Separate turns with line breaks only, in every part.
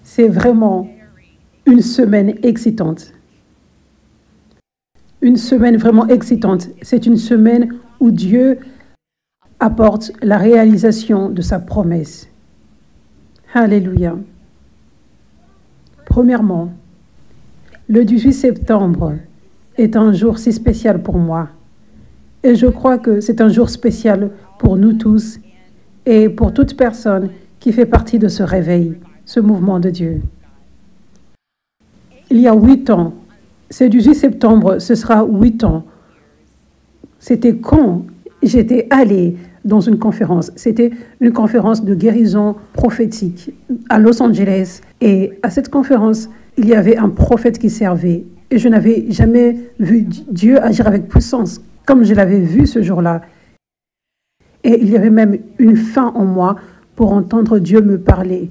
C'est vraiment une semaine excitante. Une semaine vraiment excitante. C'est une semaine où Dieu apporte la réalisation de sa promesse. Alléluia. Premièrement, le 18 septembre est un jour si spécial pour moi. Et je crois que c'est un jour spécial pour nous tous et pour toute personne qui fait partie de ce réveil, ce mouvement de Dieu. Il y a 8 ans, ce 18 septembre, ce sera 8 ans. C'était quand j'étais allée dans une conférence. C'était une conférence de guérison prophétique à Los Angeles. Et à cette conférence, il y avait un prophète qui servait. Et je n'avais jamais vu Dieu agir avec puissance, comme je l'avais vu ce jour-là. Et il y avait même une faim en moi pour entendre Dieu me parler.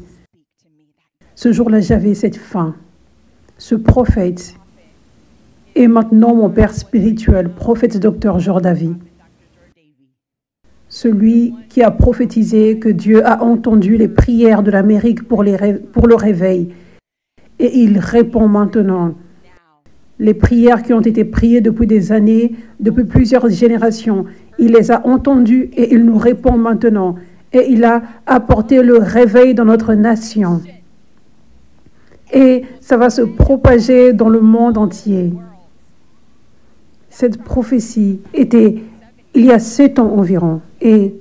Ce jour-là, j'avais cette faim. Ce prophète est maintenant mon père spirituel, prophète Dr. Jordavi. Celui qui a prophétisé que Dieu a entendu les prières de l'Amérique pour le réveil. Et il répond maintenant. Les prières qui ont été priées depuis des années, depuis plusieurs générations, il les a entendues et il nous répond maintenant. Et il a apporté le réveil dans notre nation. Et ça va se propager dans le monde entier. Cette prophétie était il y a 7 ans environ. Et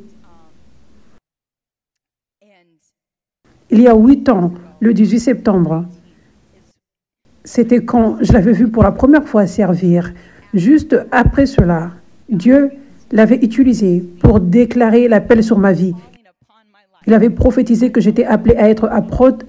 il y a 8 ans, le 18 septembre, c'était quand je l'avais vu pour la première fois servir. Juste après cela, Dieu l'avait utilisé pour déclarer l'appel sur ma vie. Il avait prophétisé que j'étais appelé à être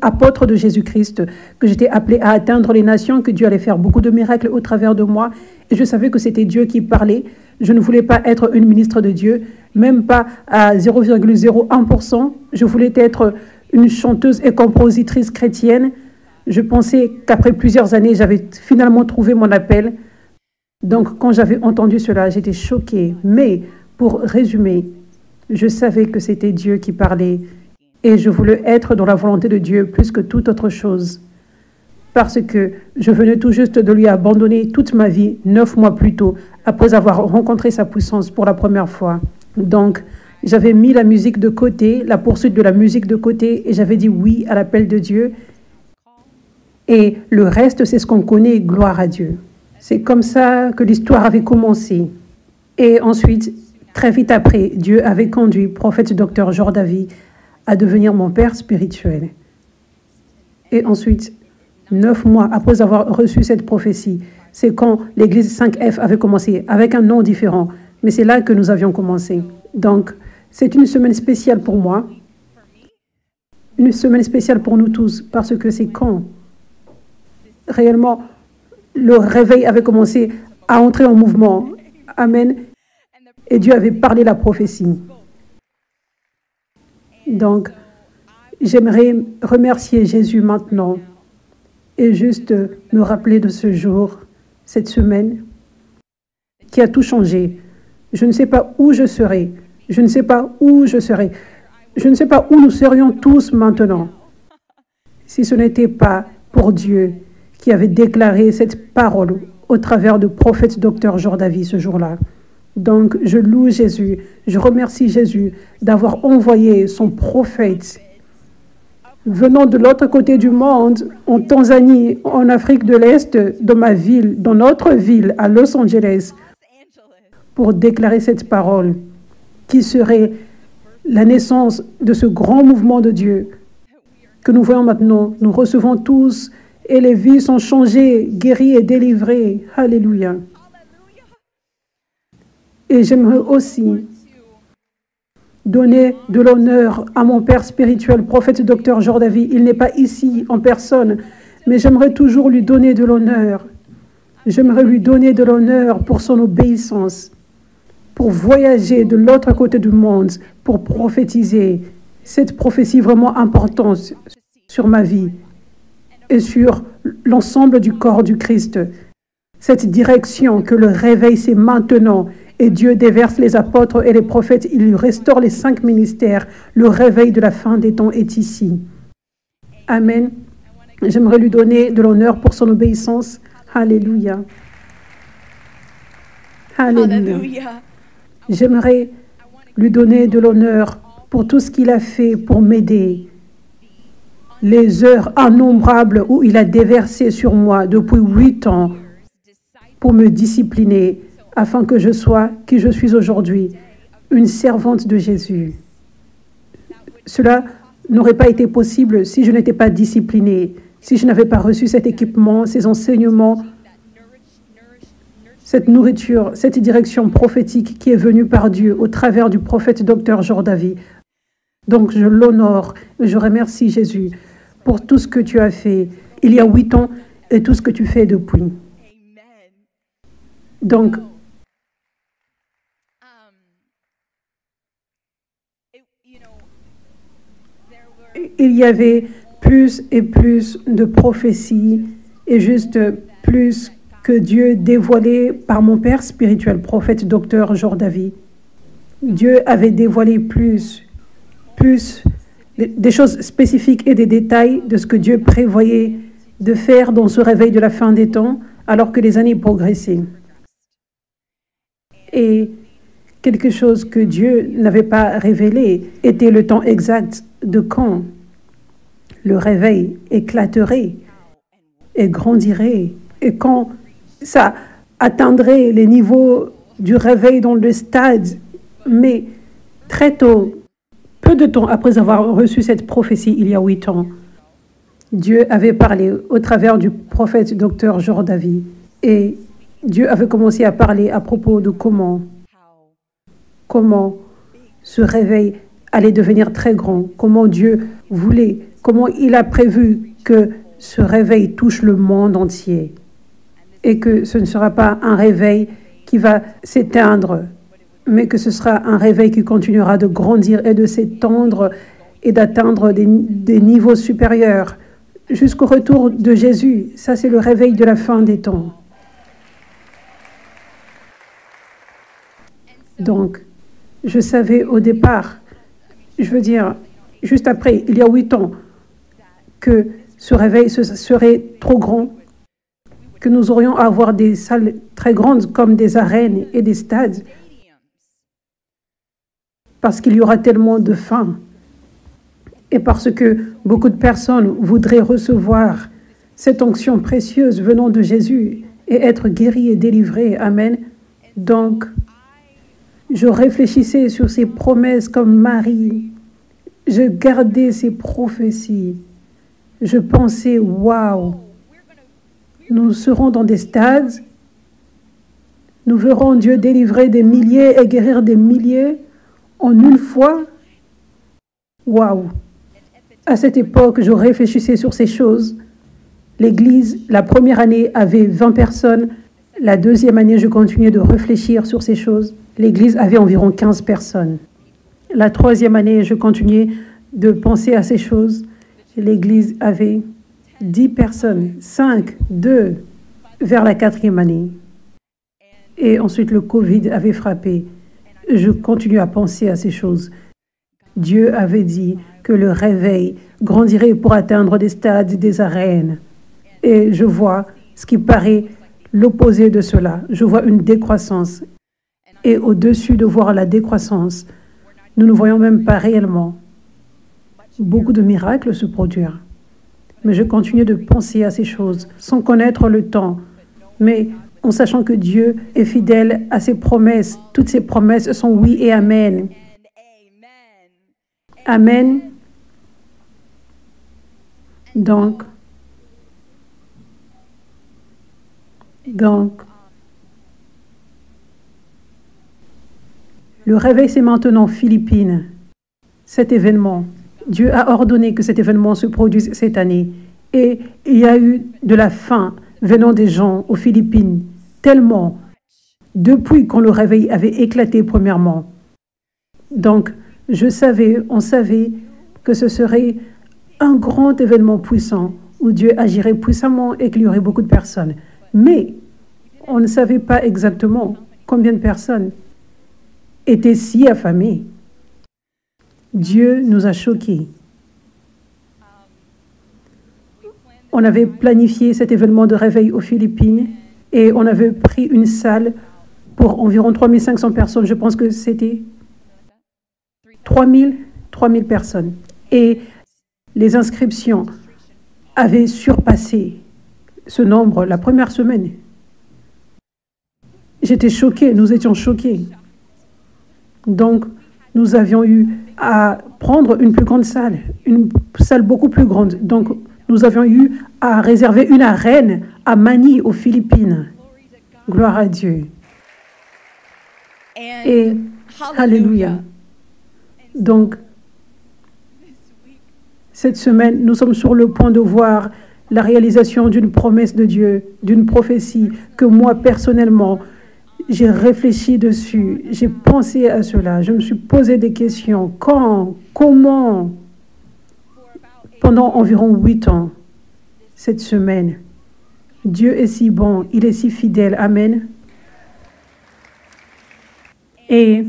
apôtre de Jésus-Christ, que j'étais appelé à atteindre les nations, que Dieu allait faire beaucoup de miracles au travers de moi. Et je savais que c'était Dieu qui parlait. Je ne voulais pas être une ministre de Dieu, même pas à 0,01%. Je voulais être une chanteuse et compositrice chrétienne. Je pensais qu'après plusieurs années, j'avais finalement trouvé mon appel. Donc, quand j'avais entendu cela, j'étais choquée. Mais, pour résumer, je savais que c'était Dieu qui parlait et je voulais être dans la volonté de Dieu plus que toute autre chose. Parce que je venais tout juste de lui abandonner toute ma vie 9 mois plus tôt, après avoir rencontré sa puissance pour la première fois. Donc, j'avais mis la musique de côté, la poursuite de la musique de côté, et j'avais dit oui à l'appel de Dieu. Et le reste, c'est ce qu'on connaît, gloire à Dieu. C'est comme ça que l'histoire avait commencé. Et ensuite, très vite après, Dieu avait conduit prophète Dr. Jordavi à devenir mon père spirituel. Et ensuite, 9 mois après avoir reçu cette prophétie, c'est quand l'église 5F avait commencé, avec un nom différent. Mais c'est là que nous avions commencé. Donc, c'est une semaine spéciale pour moi, une semaine spéciale pour nous tous, parce que c'est quand réellement le réveil avait commencé à entrer en mouvement. Amen. Et Dieu avait parlé la prophétie. Donc, j'aimerais remercier Jésus maintenant et juste me rappeler de ce jour, cette semaine, qui a tout changé. Je ne sais pas où je serai. Je ne sais pas où je serai. Je ne sais pas où nous serions tous maintenant, si ce n'était pas pour Dieu qui avait déclaré cette parole au travers du prophète Dr. Jordavi ce jour-là. Donc, je loue Jésus, je remercie Jésus d'avoir envoyé son prophète venant de l'autre côté du monde, en Tanzanie, en Afrique de l'Est, dans ma ville, dans notre ville, à Los Angeles, pour déclarer cette parole qui serait la naissance de ce grand mouvement de Dieu que nous voyons maintenant. Nous recevons tous et les vies sont changées, guéries et délivrées. Alléluia. Et j'aimerais aussi donner de l'honneur à mon père spirituel, prophète Dr. Jordavi. Il n'est pas ici en personne, mais j'aimerais toujours lui donner de l'honneur. J'aimerais lui donner de l'honneur pour son obéissance, pour voyager de l'autre côté du monde, pour prophétiser cette prophétie vraiment importante sur ma vie et sur l'ensemble du corps du Christ. Cette direction que le réveil, c'est maintenant. Et Dieu déverse les apôtres et les prophètes. Il lui restaure les 5 ministères. Le réveil de la fin des temps est ici. Amen. J'aimerais lui donner de l'honneur pour son obéissance. Alléluia. Alléluia.
Hallelujah.
J'aimerais lui donner de l'honneur pour tout ce qu'il a fait pour m'aider. Les heures innombrables où il a déversé sur moi depuis 8 ans pour me discipliner afin que je sois qui je suis aujourd'hui, une servante de Jésus. Cela n'aurait pas été possible si je n'étais pas disciplinée, si je n'avais pas reçu cet équipement, ces enseignements, cette nourriture, cette direction prophétique qui est venue par Dieu au travers du prophète Dr. Jordavi. Donc je l'honore et je remercie Jésus pour tout ce que tu as fait il y a 8 ans et tout ce que tu fais depuis.
Amen.
Donc, il y avait plus et plus de prophéties et juste plus que Dieu dévoilait par mon père spirituel, prophète Dr. Jordavi. Dieu avait dévoilé plus des choses spécifiques et des détails de ce que Dieu prévoyait de faire dans ce réveil de la fin des temps, alors que les années progressaient. Et quelque chose que Dieu n'avait pas révélé était le temps exact de quand le réveil éclaterait et grandirait, et quand ça atteindrait les niveaux du réveil dans le stade. Mais très tôt, peu de temps après avoir reçu cette prophétie il y a 8 ans, Dieu avait parlé au travers du prophète Dr. Jordavi, et Dieu avait commencé à parler à propos de comment ce réveil allait devenir très grand, comment Dieu voulait, comment il a prévu que ce réveil touche le monde entier et que ce ne sera pas un réveil qui va s'éteindre, mais que ce sera un réveil qui continuera de grandir et de s'étendre et d'atteindre des niveaux supérieurs jusqu'au retour de Jésus. Ça, c'est le réveil de la fin des temps. Donc, je savais au départ, je veux dire, juste après, il y a 8 ans, que ce réveil serait trop grand, que nous aurions à avoir des salles très grandes comme des arènes et des stades, parce qu'il y aura tellement de faim et parce que beaucoup de personnes voudraient recevoir cette onction précieuse venant de Jésus et être guéries et délivrées. Amen. Donc, je réfléchissais sur ces promesses comme Marie. Je gardais ces prophéties. Je pensais, waouh, nous serons dans des stades, nous verrons Dieu délivrer des milliers et guérir des milliers en une fois. Waouh! À cette époque, je réfléchissais sur ces choses. L'église, la première année, avait 20 personnes. La deuxième année, je continuais de réfléchir sur ces choses. L'église avait environ 15 personnes. La troisième année, je continuais de penser à ces choses. L'église avait 10 personnes, 5, 2, vers la quatrième année. Et ensuite, le Covid avait frappé. Je continue à penser à ces choses. Dieu avait dit que le réveil grandirait pour atteindre des stades, des arènes. Et je vois ce qui paraît l'opposé de cela. Je vois une décroissance. Et au-dessus de voir la décroissance, nous ne voyons même pas réellement beaucoup de miracles se produire. Mais je continue de penser à ces choses sans connaître le temps, mais en sachant que Dieu est fidèle à ses promesses. Toutes ses promesses sont oui et amen. Amen. Donc, le réveil, c'est maintenant Philippines. Cet événement, Dieu a ordonné que cet événement se produise cette année. Et il y a eu de la faim venant des gens aux Philippines, tellement, depuis quand le réveil avait éclaté premièrement. Donc, on savait que ce serait un grand événement puissant où Dieu agirait puissamment et qu'il y aurait beaucoup de personnes. Mais on ne savait pas exactement combien de personnes étaient si affamées. Dieu nous a choqués. On avait planifié cet événement de réveil aux Philippines et on avait pris une salle pour environ 3500 personnes. Je pense que c'était 3000 personnes. Et les inscriptions avaient surpassé ce nombre la première semaine. J'étais choquée, nous étions choqués. Donc, nous avions eu à prendre une plus grande salle, une salle beaucoup plus grande. Donc, nous avions eu à réserver une arène à Manille, aux Philippines. Gloire à Dieu. Et Alléluia. Donc, cette semaine, nous sommes sur le point de voir la réalisation d'une promesse de Dieu, d'une prophétie que moi, personnellement, j'ai réfléchi dessus, j'ai pensé à cela, je me suis posé des questions. Quand, comment, pendant environ 8 ans, cette semaine, Dieu est si bon, il est si fidèle. Amen. Et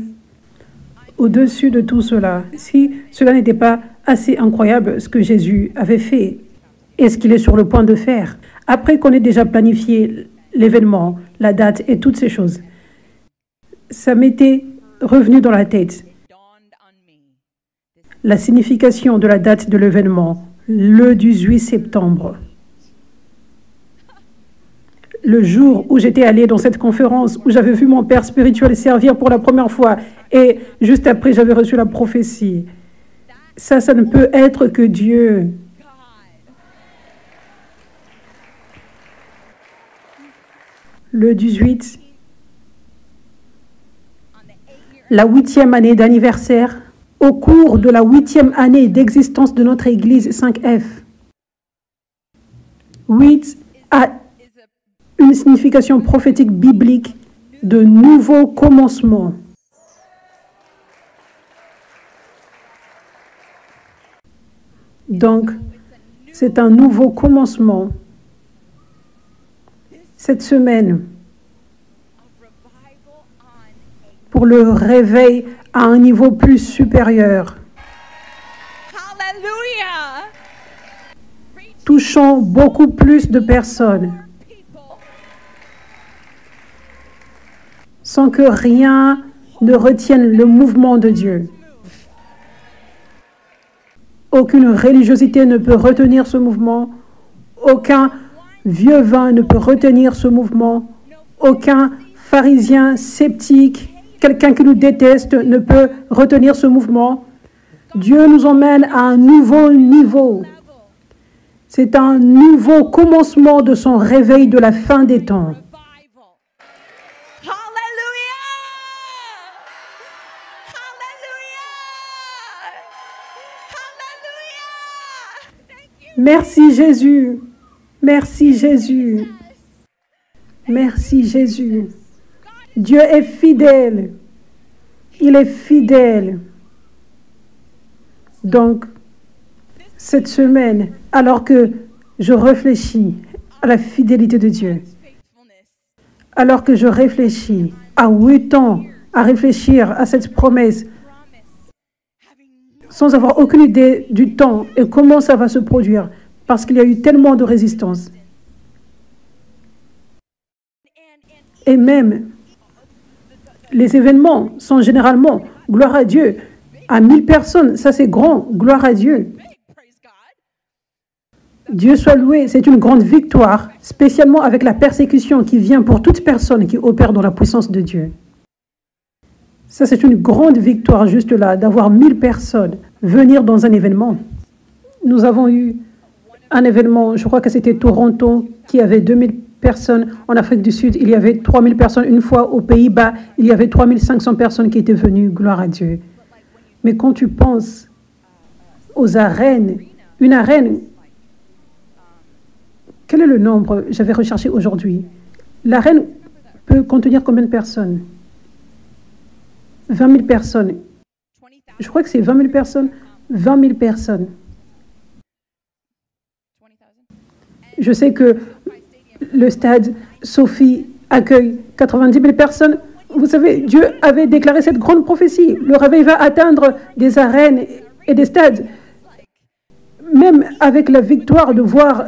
au-dessus de tout cela, si cela n'était pas assez incroyable ce que Jésus avait fait et ce qu'il est sur le point de faire, après qu'on ait déjà planifié l'événement, la date et toutes ces choses, ça m'était revenu dans la tête. La signification de la date de l'événement, le 18 septembre. Le jour où j'étais allée dans cette conférence, où j'avais vu mon père spirituel servir pour la première fois, et juste après, j'avais reçu la prophétie. Ça ne peut être que Dieu. Le 18, la 8e année d'anniversaire, au cours de la 8e année d'existence de notre Église 5F. 8 a une signification prophétique biblique de nouveau commencement. Donc, c'est un nouveau commencement. Cette semaine, pour le réveil à un niveau plus supérieur.
Hallelujah.
Touchant beaucoup plus de personnes. Sans que rien ne retienne le mouvement de Dieu. Aucune religiosité ne peut retenir ce mouvement. Aucun vieux vin ne peut retenir ce mouvement. Aucun pharisien sceptique, quelqu'un qui nous déteste, ne peut retenir ce mouvement. Dieu nous emmène à un nouveau niveau. C'est un nouveau commencement de son réveil de la fin des temps. Merci Jésus. Merci Jésus. Merci Jésus. Dieu est fidèle. Il est fidèle. Donc, cette semaine, alors que je réfléchis à la fidélité de Dieu, alors que je réfléchis à 8 ans à réfléchir à cette promesse, sans avoir aucune idée du temps et comment ça va se produire, parce qu'il y a eu tellement de résistance. Et même, les événements sont généralement, gloire à Dieu, à 1000 personnes, ça c'est grand, gloire à Dieu. Dieu soit loué, c'est une grande victoire, spécialement avec la persécution qui vient pour toute personne qui opère dans la puissance de Dieu. Ça, c'est une grande victoire juste là, d'avoir 1000 personnes venir dans un événement. Nous avons eu un événement, je crois que c'était Toronto, qui avait 2000 personnes. En Afrique du Sud, il y avait 3000 personnes. Une fois aux Pays-Bas, il y avait 3500 personnes qui étaient venues, gloire à Dieu. Mais quand tu penses aux arènes, une arène, quel est le nombre? J'avais recherché aujourd'hui. L'arène peut contenir combien de personnes? 20 000 personnes. Je crois que c'est 20 000 personnes. 20 000 personnes. Je sais que le stade Sophie accueille 90 000 personnes. Vous savez, Dieu avait déclaré cette grande prophétie. Le réveil va atteindre des arènes et des stades. Même avec la victoire de voir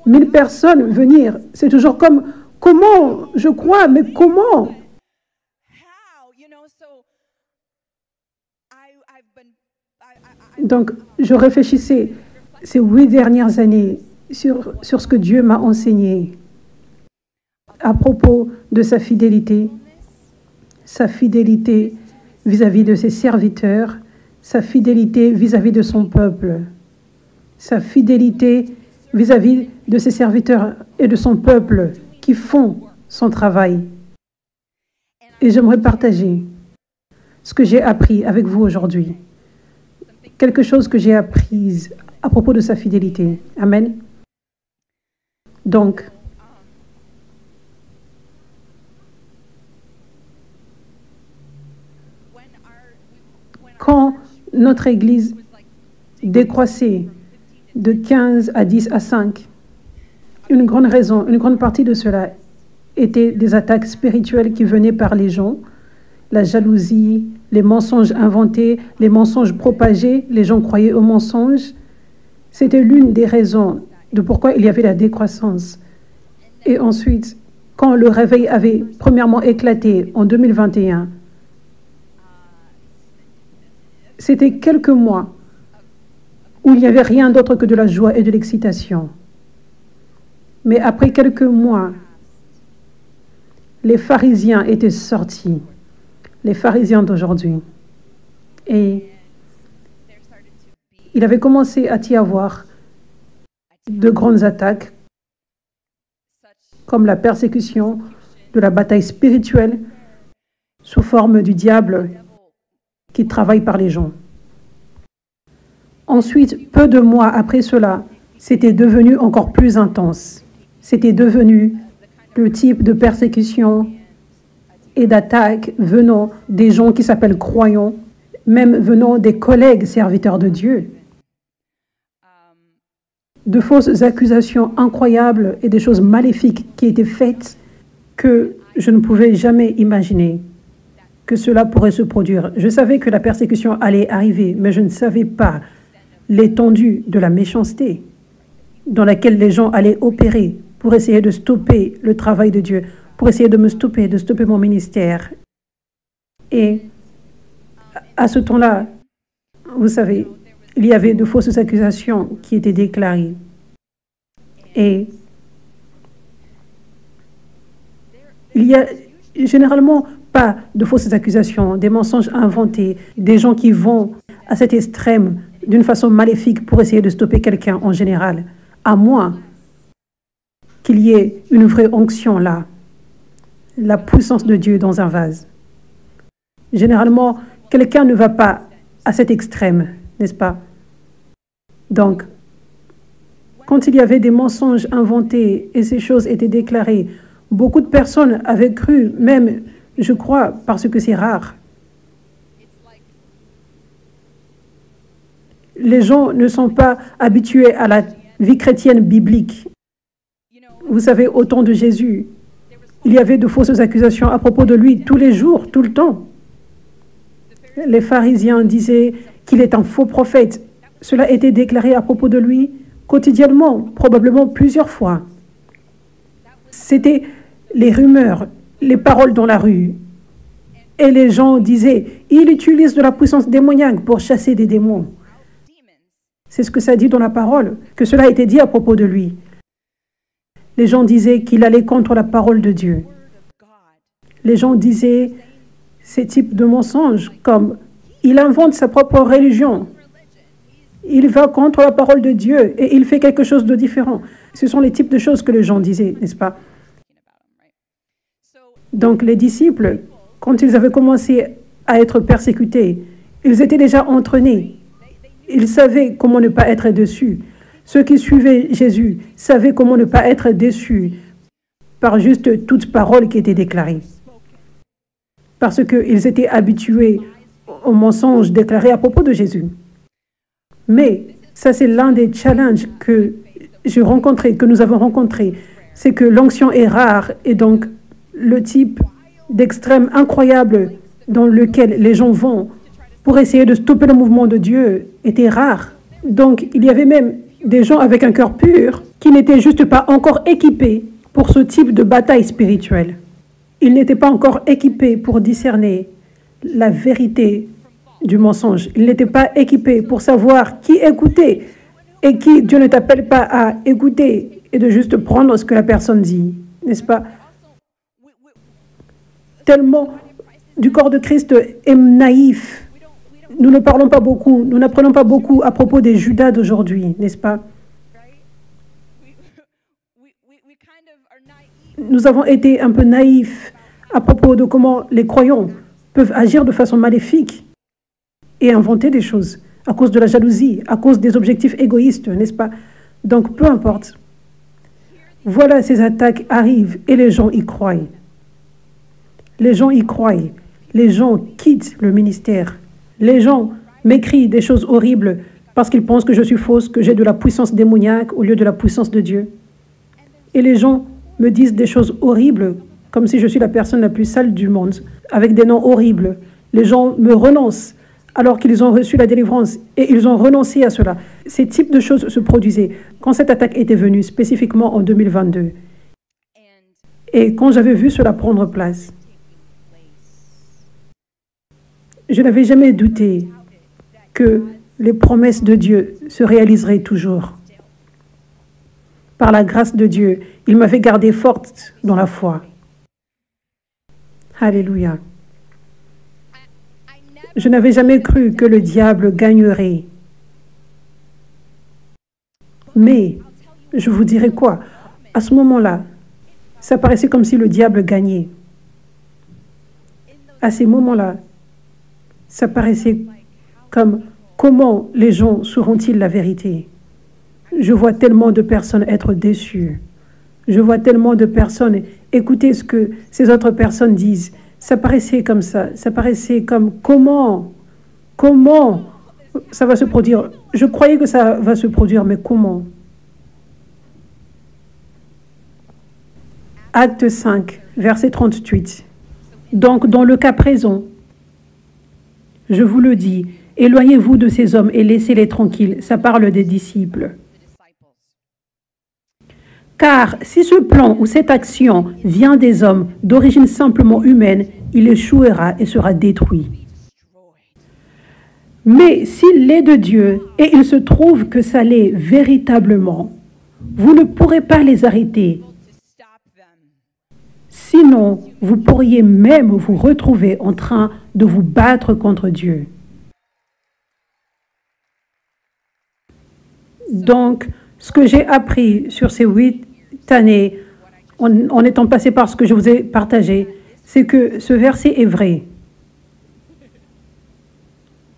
1000 personnes venir. C'est toujours comme, comment? Je crois, mais comment? Donc, je réfléchissais ces 8 dernières années sur ce que Dieu m'a enseigné à propos de sa fidélité vis-à-vis de ses serviteurs, sa fidélité vis-à-vis de son peuple, sa fidélité vis-à-vis de ses serviteurs et de son peuple qui font son travail. Et j'aimerais partager ce que j'ai appris avec vous aujourd'hui. Quelque chose que j'ai appris à propos de sa fidélité. Amen. Donc, quand notre Église décroissait de 15 à 10 à 5, une grande raison, une grande partie de cela était des attaques spirituelles qui venaient par les gens, la jalousie, les mensonges inventés, les mensonges propagés, les gens croyaient aux mensonges. C'était l'une des raisons de pourquoi il y avait la décroissance. Et ensuite, quand le réveil avait premièrement éclaté en 2021, c'était quelques mois où il n'y avait rien d'autre que de la joie et de l'excitation. Mais après quelques mois, les pharisiens étaient sortis, les pharisiens d'aujourd'hui. Et il avait commencé à y avoir de grandes attaques, comme la persécution, de la bataille spirituelle, sous forme du diable qui travaille par les gens. Ensuite, peu de mois après cela, c'était devenu encore plus intense. C'était devenu le type de persécution et d'attaque venant des gens qui s'appellent croyants, même venant des collègues serviteurs de Dieu. De fausses accusations incroyables et des choses maléfiques qui étaient faites que je ne pouvais jamais imaginer que cela pourrait se produire. Je savais que la persécution allait arriver, mais je ne savais pas l'étendue de la méchanceté dans laquelle les gens allaient opérer pour essayer de stopper le travail de Dieu, pour essayer de me stopper, de stopper mon ministère. Et à ce temps-là, vous savez, il y avait de fausses accusations qui étaient déclarées. Et il y a généralement pas de fausses accusations, des mensonges inventés, des gens qui vont à cet extrême d'une façon maléfique pour essayer de stopper quelqu'un en général, à moins qu'il y ait une vraie onction là, la puissance de Dieu dans un vase. Généralement, quelqu'un ne va pas à cet extrême, n'est-ce pas? Donc, quand il y avait des mensonges inventés et ces choses étaient déclarées, beaucoup de personnes avaient cru, même, je crois, parce que c'est rare. Les gens ne sont pas habitués à la vie chrétienne biblique. Vous savez, au temps de Jésus, il y avait de fausses accusations à propos de lui tous les jours, tout le temps. Les pharisiens disaient qu'il est un faux prophète. Cela était déclaré à propos de lui quotidiennement, probablement plusieurs fois. C'était les rumeurs, les paroles dans la rue. Et les gens disaient, il utilise de la puissance démoniaque pour chasser des démons. C'est ce que ça dit dans la parole, que cela a été dit à propos de lui. Les gens disaient qu'il allait contre la parole de Dieu. Les gens disaient ces types de mensonges comme il invente sa propre religion. Il va contre la parole de Dieu et il fait quelque chose de différent. Ce sont les types de choses que les gens disaient, n'est-ce pas? Donc les disciples, quand ils avaient commencé à être persécutés, ils étaient déjà entraînés. Ils savaient comment ne pas être déçus. Ceux qui suivaient Jésus savaient comment ne pas être déçus par juste toute parole qui était déclarée. Parce qu'ils étaient habitués aux mensonges déclarés à propos de Jésus. Mais ça, c'est l'un des challenges que j'ai rencontrés, que nous avons rencontrés. C'est que l'onction est rare et donc le type d'extrême incroyable dans lequel les gens vont pour essayer de stopper le mouvement de Dieu était rare. Donc, il y avait même des gens avec un cœur pur qui n'étaient juste pas encore équipés pour ce type de bataille spirituelle. Ils n'étaient pas encore équipés pour discerner la vérité du mensonge. Ils n'étaient pas équipés pour savoir qui écouter et qui Dieu ne t'appelle pas à écouter et de juste prendre ce que la personne dit, n'est-ce pas? Tellement du corps de Christ est naïf. Nous ne parlons pas beaucoup, nous n'apprenons pas beaucoup à propos des Judas d'aujourd'hui, n'est-ce pas? Nous avons été un peu naïfs à propos de comment les croyants peuvent agir de façon maléfique et inventer des choses à cause de la jalousie, à cause des objectifs égoïstes, n'est-ce pas? Donc, peu importe. Voilà, ces attaques arrivent et les gens y croient. Les gens y croient. Les gens quittent le ministère. Les gens m'écrivent des choses horribles parce qu'ils pensent que je suis fausse, que j'ai de la puissance démoniaque au lieu de la puissance de Dieu. Et les gens me disent des choses horribles, comme si je suis la personne la plus sale du monde, avec des noms horribles. Les gens me renoncent alors qu'ils ont reçu la délivrance et ils ont renoncé à cela. Ces types de choses se produisaient quand cette attaque était venue, spécifiquement en 2022. Et quand j'avais vu cela prendre place, je n'avais jamais douté que les promesses de Dieu se réaliseraient toujours. Par la grâce de Dieu, il m'avait gardée forte dans la foi. Alléluia. Je n'avais jamais cru que le diable gagnerait. Mais, je vous dirai quoi, à ce moment-là, ça paraissait comme si le diable gagnait. À ces moments-là, ça paraissait comme comment les gens sauront-ils la vérité? Je vois tellement de personnes être déçues. Je vois tellement de personnes écouter ce que ces autres personnes disent. Ça paraissait comme ça paraissait comme comment ça va se produire. Je croyais que ça va se produire, mais comment? Acte 5, verset 38. Donc, dans le cas présent, je vous le dis, éloignez-vous de ces hommes et laissez-les tranquilles. Ça parle des disciples. Car si ce plan ou cette action vient des hommes d'origine simplement humaine, il échouera et sera détruit. Mais s'il est de Dieu et il se trouve que ça l'est véritablement, vous ne pourrez pas les arrêter. Sinon, vous pourriez même vous retrouver en train de vous battre contre Dieu. Donc, ce que j'ai appris sur ces 8 années, en étant passé par ce que je vous ai partagé, c'est que ce verset est vrai.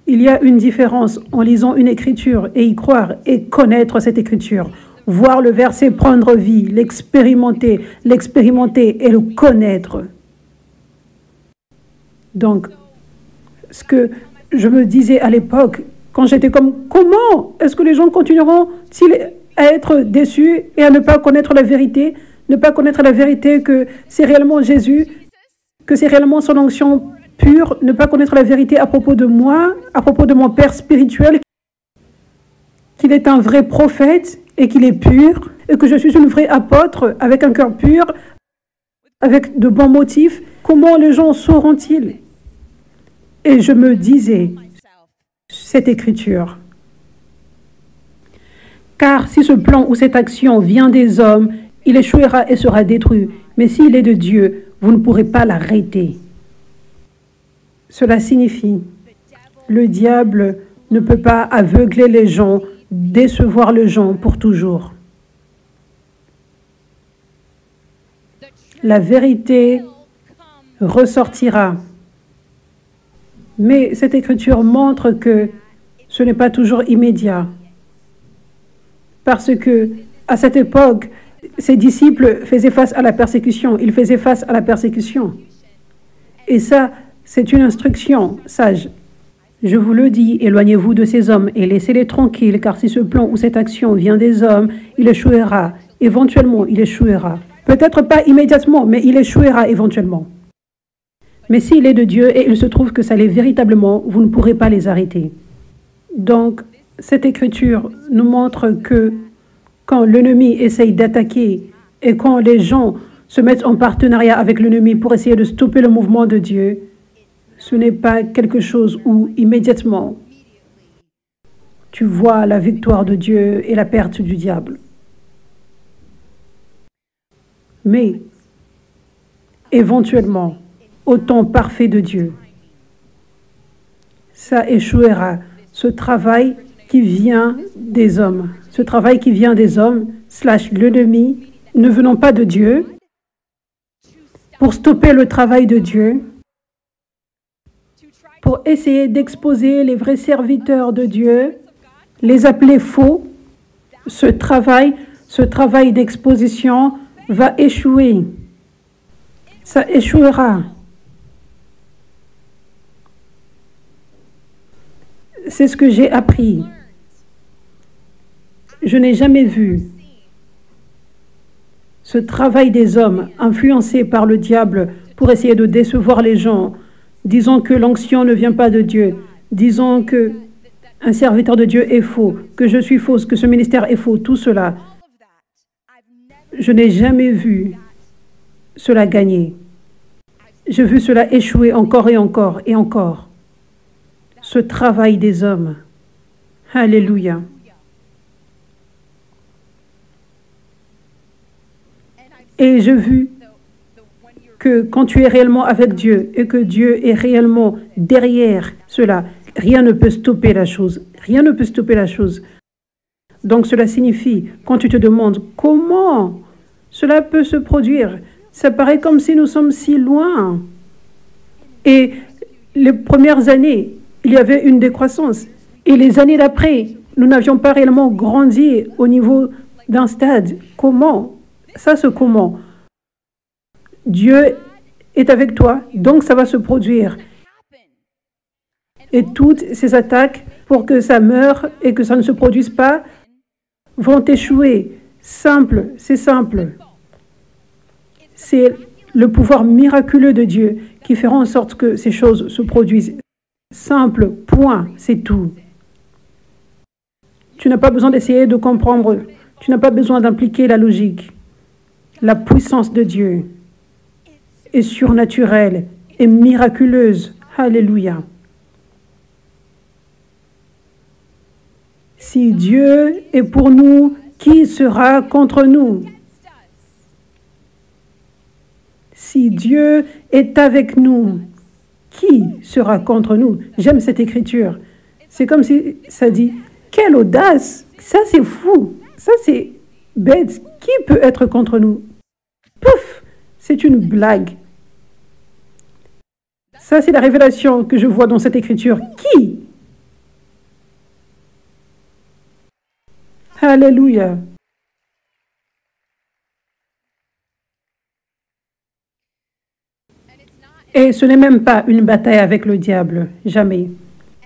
Il y a une différence en lisant une écriture et y croire et connaître cette écriture. Voir le verset prendre vie, l'expérimenter et le connaître. Donc, ce que je me disais à l'époque, quand j'étais comme, comment est-ce que les gens continueront-ils à être déçus et à ne pas connaître la vérité, ne pas connaître la vérité que c'est réellement Jésus, que c'est réellement son onction pure, ne pas connaître la vérité à propos de moi, à propos de mon Père spirituel, qu'il est un vrai prophète et qu'il est pur, et que je suis une vraie apôtre avec un cœur pur, avec de bons motifs. Comment les gens sauront-ils? Et je me disais, cette écriture. Car si ce plan ou cette action vient des hommes, il échouera et sera détruit. Mais s'il est de Dieu, vous ne pourrez pas l'arrêter. Cela signifie, le diable ne peut pas aveugler les gens, décevoir les gens pour toujours. La vérité ressortira. Mais cette écriture montre que ce n'est pas toujours immédiat. Parce que, à cette époque, ses disciples faisaient face à la persécution. Ils faisaient face à la persécution. Et ça, c'est une instruction sage. Je vous le dis, éloignez-vous de ces hommes et laissez-les tranquilles, car si ce plan ou cette action vient des hommes, il échouera. Éventuellement, il échouera. Peut-être pas immédiatement, mais il échouera éventuellement. Mais s'il est de Dieu et il se trouve que ça l'est véritablement, vous ne pourrez pas les arrêter. Donc, cette écriture nous montre que Quand l'ennemi essaye d'attaquer et quand les gens se mettent en partenariat avec l'ennemi pour essayer de stopper le mouvement de Dieu, ce n'est pas quelque chose où immédiatement tu vois la victoire de Dieu et la perte du diable. Mais éventuellement, au temps parfait de Dieu, ça échouera. Ce travail qui vient des hommes, / l'ennemi, ne venant pas de Dieu, pour stopper le travail de Dieu, pour essayer d'exposer les vrais serviteurs de Dieu, les appeler faux, ce travail d'exposition va échouer. Ça échouera. C'est ce que j'ai appris. Je n'ai jamais vu ce travail des hommes influencés par le diable pour essayer de décevoir les gens, disant que l'onction ne vient pas de Dieu, disant que un serviteur de Dieu est faux, que je suis fausse, que ce ministère est faux, tout cela. Je n'ai jamais vu cela gagner. J'ai vu cela échouer encore et encore et encore. Ce travail des hommes. Alléluia. Et j'ai vu que quand tu es réellement avec Dieu et que Dieu est réellement derrière cela, rien ne peut stopper la chose. Rien ne peut stopper la chose. Donc cela signifie, quand tu te demandes comment cela peut se produire, ça paraît comme si nous sommes si loin. Et les premières années, il y avait une décroissance. Et les années d'après, nous n'avions pas réellement grandi au niveau d'un stade. Comment? Ça, c'est comment? Dieu est avec toi, donc ça va se produire. Et toutes ces attaques pour que ça meure et que ça ne se produise pas vont échouer. Simple, c'est simple. C'est le pouvoir miraculeux de Dieu qui fera en sorte que ces choses se produisent. Simple, point, c'est tout. Tu n'as pas besoin d'essayer de comprendre. Tu n'as pas besoin d'impliquer la logique. La puissance de Dieu est surnaturelle et miraculeuse. Alléluia. Si Dieu est pour nous, qui sera contre nous? Si Dieu est avec nous, qui sera contre nous? J'aime cette écriture. C'est comme si ça dit, quelle audace! Ça c'est fou, ça c'est bête. Qui peut être contre nous? Pouf! C'est une blague. Ça c'est la révélation que je vois dans cette écriture. Qui? Alléluia. Et ce n'est même pas une bataille avec le diable, jamais.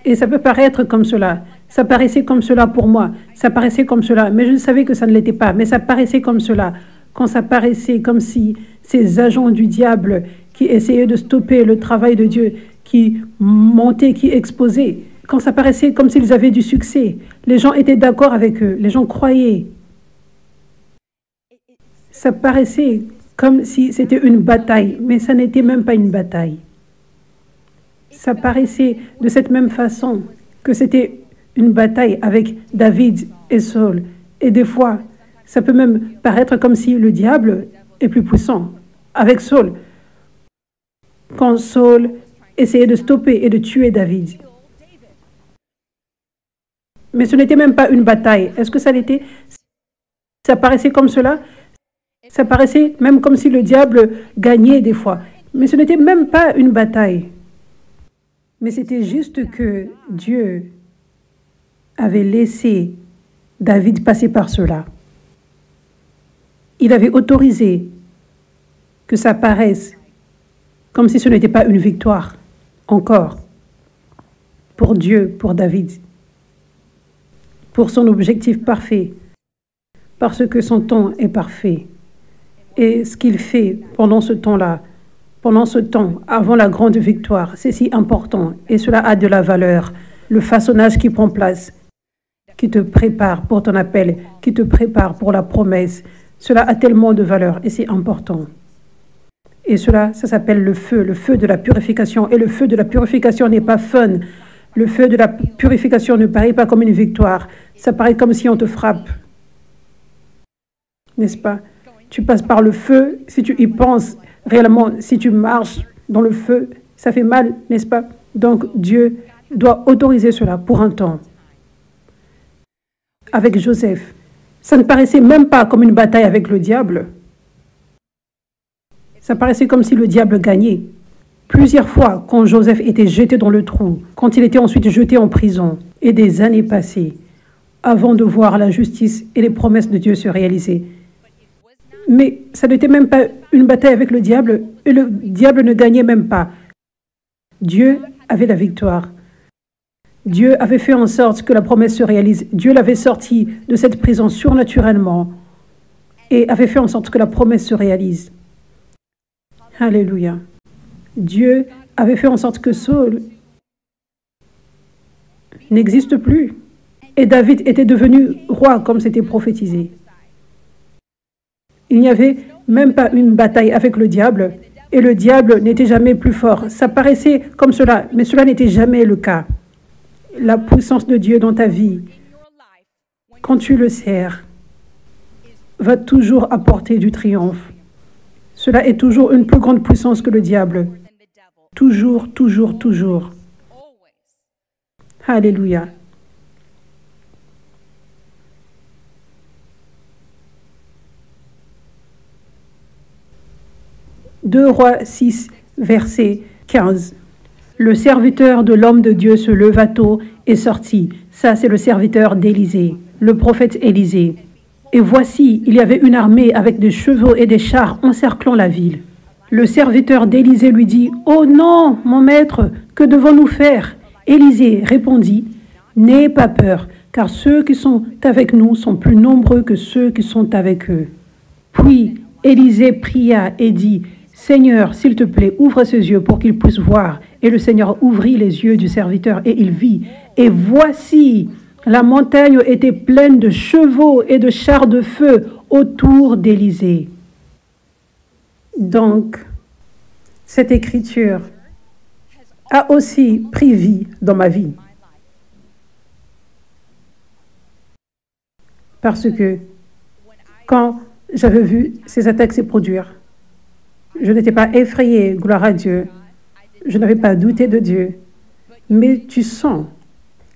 Et ça peut paraître comme cela. Ça paraissait comme cela pour moi. Ça paraissait comme cela, mais je savais que ça ne l'était pas. Mais ça paraissait comme cela. Quand ça paraissait comme si ces agents du diable qui essayaient de stopper le travail de Dieu, qui montaient, qui exposaient, quand ça paraissait comme s'ils avaient du succès, les gens étaient d'accord avec eux, les gens croyaient. Ça paraissait comme si c'était une bataille, mais ça n'était même pas une bataille. Ça paraissait de cette même façon que c'était une bataille avec David et Saul. Et des fois, ça peut même paraître comme si le diable est plus puissant avec Saul. Quand Saul essayait de stopper et de tuer David. Mais ce n'était même pas une bataille. Est-ce que ça l'était? Ça paraissait comme cela? Ça paraissait même comme si le diable gagnait des fois. Mais ce n'était même pas une bataille. Mais c'était juste que Dieu avait laissé David passer par cela. Il avait autorisé que ça paraisse comme si ce n'était pas une victoire, encore, pour Dieu, pour David, pour son objectif parfait, parce que son temps est parfait. Et ce qu'il fait pendant ce temps-là, pendant ce temps, avant la grande victoire, c'est si important et cela a de la valeur. Le façonnage qui prend place, qui te prépare pour ton appel, qui te prépare pour la promesse. Cela a tellement de valeur et c'est important. Et cela, ça s'appelle le feu de la purification. Et le feu de la purification n'est pas fun. Le feu de la purification ne paraît pas comme une victoire. Ça paraît comme si on te frappe. N'est-ce pas? Tu passes par le feu, si tu y penses réellement, si tu marches dans le feu, ça fait mal, n'est-ce pas? Donc Dieu doit autoriser cela pour un temps. Avec Joseph, ça ne paraissait même pas comme une bataille avec le diable. Ça paraissait comme si le diable gagnait. Plusieurs fois, quand Joseph était jeté dans le trou, quand il était ensuite jeté en prison, et des années passées, avant de voir la justice et les promesses de Dieu se réaliser. Mais ça n'était même pas une bataille avec le diable, et le diable ne gagnait même pas. Dieu avait la victoire. Dieu avait fait en sorte que la promesse se réalise. Dieu l'avait sorti de cette prison surnaturellement et avait fait en sorte que la promesse se réalise. Alléluia. Dieu avait fait en sorte que Saul n'existe plus. Et David était devenu roi comme c'était prophétisé. Il n'y avait même pas une bataille avec le diable et le diable n'était jamais plus fort. Ça paraissait comme cela, mais cela n'était jamais le cas. La puissance de Dieu dans ta vie, quand tu le sers, va toujours apporter du triomphe. Cela est toujours une plus grande puissance que le diable. Toujours, toujours, toujours. Alléluia. Deux Rois 6, verset 15. Le serviteur de l'homme de Dieu se leva tôt et sortit. Ça, c'est le serviteur d'Élisée, le prophète Élisée. Et voici, il y avait une armée avec des chevaux et des chars encerclant la ville. Le serviteur d'Élisée lui dit, « Oh non, mon maître, que devons-nous faire ?» Élisée répondit, « N'aie pas peur, car ceux qui sont avec nous sont plus nombreux que ceux qui sont avec eux. » Puis Élisée pria et dit, « Seigneur, s'il te plaît, ouvre ses yeux pour qu'il puisse voir. » Et le Seigneur ouvrit les yeux du serviteur et il vit. Et voici, la montagne était pleine de chevaux et de chars de feu autour d'Élisée. Donc, cette écriture a aussi pris vie dans ma vie. Parce que quand j'avais vu ces attaques se produire, je n'étais pas effrayée, gloire à Dieu. Je n'avais pas douté de Dieu. Mais tu sens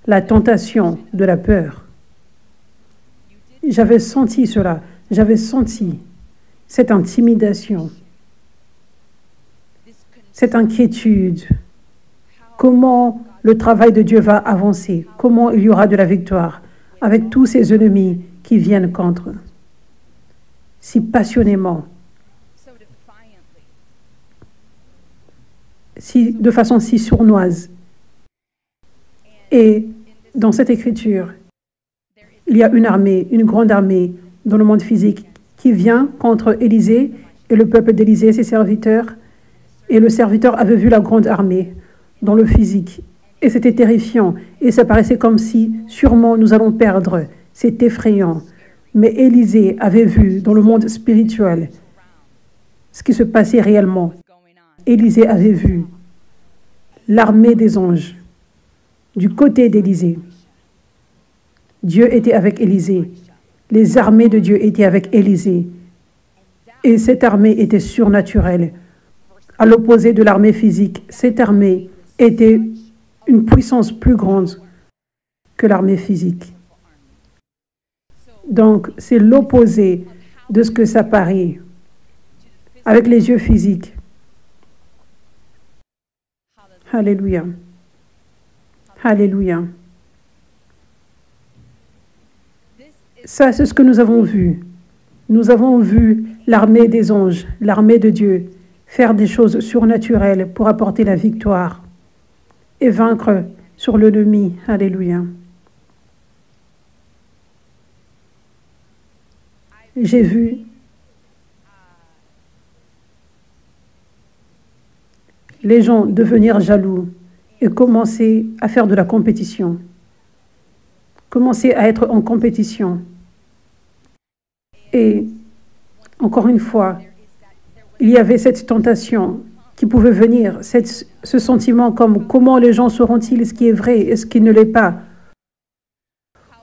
la tentation de la peur. J'avais senti cela. J'avais senti cette intimidation, cette inquiétude. Comment le travail de Dieu va avancer? Comment il y aura de la victoire avec tous ces ennemis qui viennent contre, si passionnément, de façon si sournoise. Et dans cette écriture, il y a une armée, une grande armée dans le monde physique qui vient contre Élisée et le peuple d'Élisée, ses serviteurs. Et le serviteur avait vu la grande armée dans le physique. Et c'était terrifiant. Et ça paraissait comme si sûrement nous allons perdre. C'est effrayant. Mais Élisée avait vu dans le monde spirituel ce qui se passait réellement. Élisée avait vu l'armée des anges du côté d'Élisée. Dieu était avec Élisée. Les armées de Dieu étaient avec Élisée. Et cette armée était surnaturelle. À l'opposé de l'armée physique, cette armée était une puissance plus grande que l'armée physique. Donc, c'est l'opposé de ce que ça paraît avec les yeux physiques. Alléluia. Alléluia. Ça, c'est ce que nous avons vu. Nous avons vu l'armée des anges, l'armée de Dieu, faire des choses surnaturelles pour apporter la victoire et vaincre sur l'ennemi. Alléluia. J'ai vu les gens devenir jaloux et commencer à faire de la compétition. commençaient à être en compétition. Et encore une fois, il y avait cette tentation qui pouvait venir, ce sentiment comme comment les gens sauront-ils ce qui est vrai et ce qui ne l'est pas?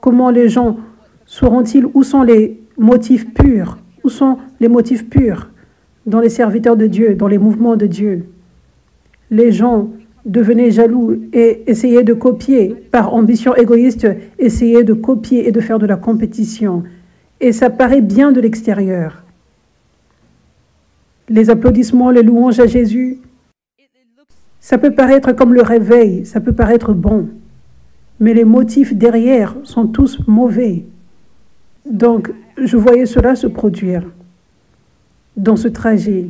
Comment les gens sauront-ils où sont les motifs purs? Où sont les motifs purs dans les serviteurs de Dieu, dans les mouvements de Dieu? Les gens devenaient jaloux et essayaient de copier, par ambition égoïste, essayaient de copier et de faire de la compétition. Et ça paraît bien de l'extérieur. Les applaudissements, les louanges à Jésus, ça peut paraître comme le réveil, ça peut paraître bon, mais les motifs derrière sont tous mauvais. Donc, je voyais cela se produire dans ce trajet.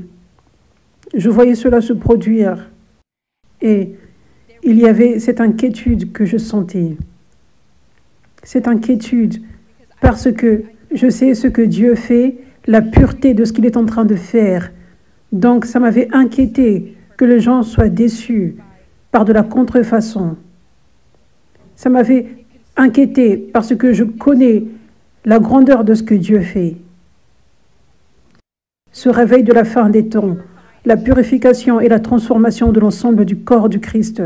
Je voyais cela se produire et il y avait cette inquiétude que je sentais. Cette inquiétude parce que je sais ce que Dieu fait, la pureté de ce qu'il est en train de faire. Donc, ça m'avait inquiété que les gens soient déçus par de la contrefaçon. Ça m'avait inquiété parce que je connais la grandeur de ce que Dieu fait. Ce réveil de la fin des temps, la purification et la transformation de l'ensemble du corps du Christ.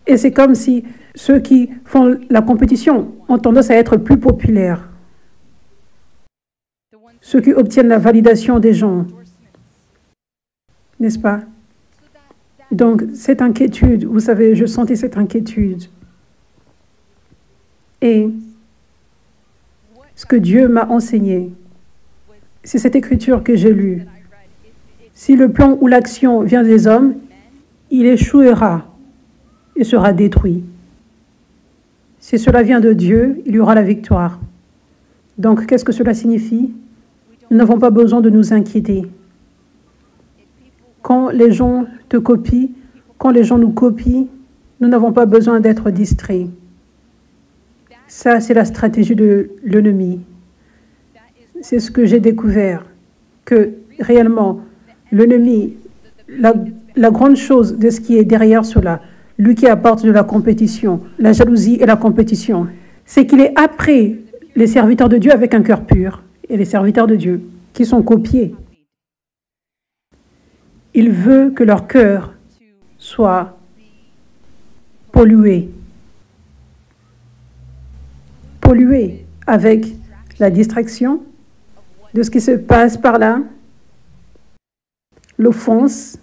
Et c'est comme si ceux qui font la compétition ont tendance à être plus populaires. Ceux qui obtiennent la validation des gens. N'est-ce pas? Donc, cette inquiétude, vous savez, je sentais cette inquiétude. Et ce que Dieu m'a enseigné, c'est cette écriture que j'ai lue. Si le plan ou l'action vient des hommes, il échouera et sera détruit. Si cela vient de Dieu, il y aura la victoire. Donc, qu'est-ce que cela signifie? Nous n'avons pas besoin de nous inquiéter. Quand les gens te copient, quand les gens nous copient, nous n'avons pas besoin d'être distraits. Ça, c'est la stratégie de l'ennemi. C'est ce que j'ai découvert, que réellement, l'ennemi, la grande chose de ce qui est derrière cela, lui qui apporte de la compétition, la jalousie et la compétition, c'est qu'il est après les serviteurs de Dieu avec un cœur pur et les serviteurs de Dieu qui sont copiés. Il veut que leur cœur soit pollué. Pollué avec la distraction de ce qui se passe par là, l'offense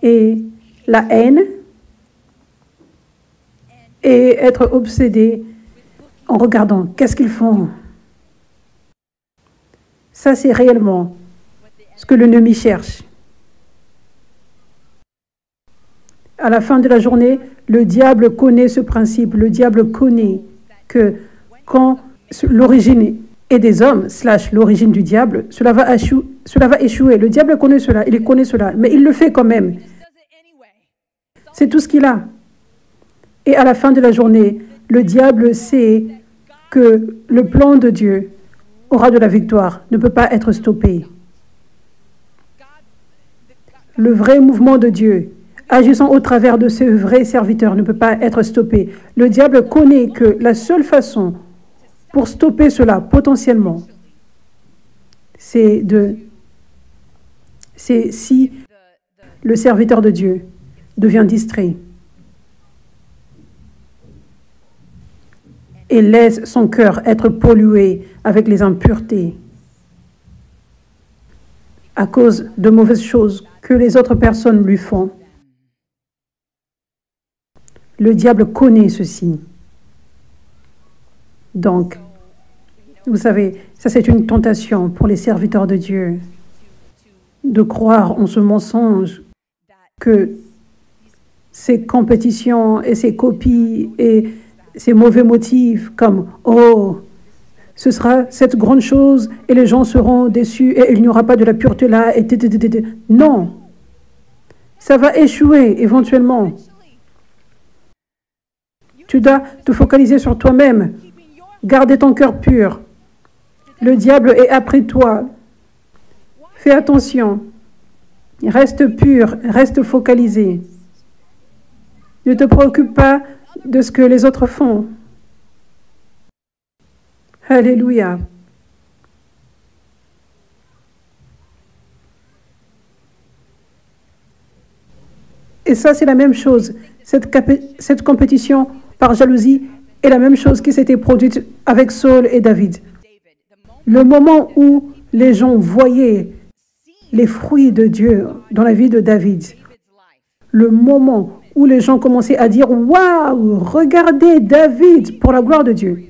et la haine, et être obsédé en regardant qu'est-ce qu'ils font. Ça, c'est réellement ce que l'ennemi cherche. À la fin de la journée, le diable connaît ce principe. Le diable connaît que quand l'origine est des hommes, / l'origine du diable, cela va échouer. Le diable connaît cela, il connaît cela, mais il le fait quand même. C'est tout ce qu'il a. Et à la fin de la journée, le diable sait que le plan de Dieu aura de la victoire, ne peut pas être stoppé. Le vrai mouvement de Dieu, agissant au travers de ce vrai serviteur, ne peut pas être stoppé. Le diable connaît que la seule façon pour stopper cela, potentiellement, c'est si le serviteur de Dieu devient distrait et laisse son cœur être pollué avec les impuretés à cause de mauvaises choses que les autres personnes lui font. Le diable connaît ceci. Donc, vous savez, ça c'est une tentation pour les serviteurs de Dieu de croire en ce mensonge que ces compétitions et ces copies et ces mauvais motifs comme « Oh, ce sera cette grande chose et les gens seront déçus et il n'y aura pas de la pureté là. » et Non, ça va échouer éventuellement. Tu dois te focaliser sur toi-même. Garder ton cœur pur. Le diable est après toi. Fais attention. Reste pur, reste focalisé. Ne te préoccupe pas de ce que les autres font. Alléluia. Et ça, c'est la même chose. Cette compétition par jalousie est la même chose qui s'était produite avec Saul et David. Le moment où les gens voyaient les fruits de Dieu dans la vie de David, le moment où les gens commençaient à dire « Waouh, regardez David pour la gloire de Dieu.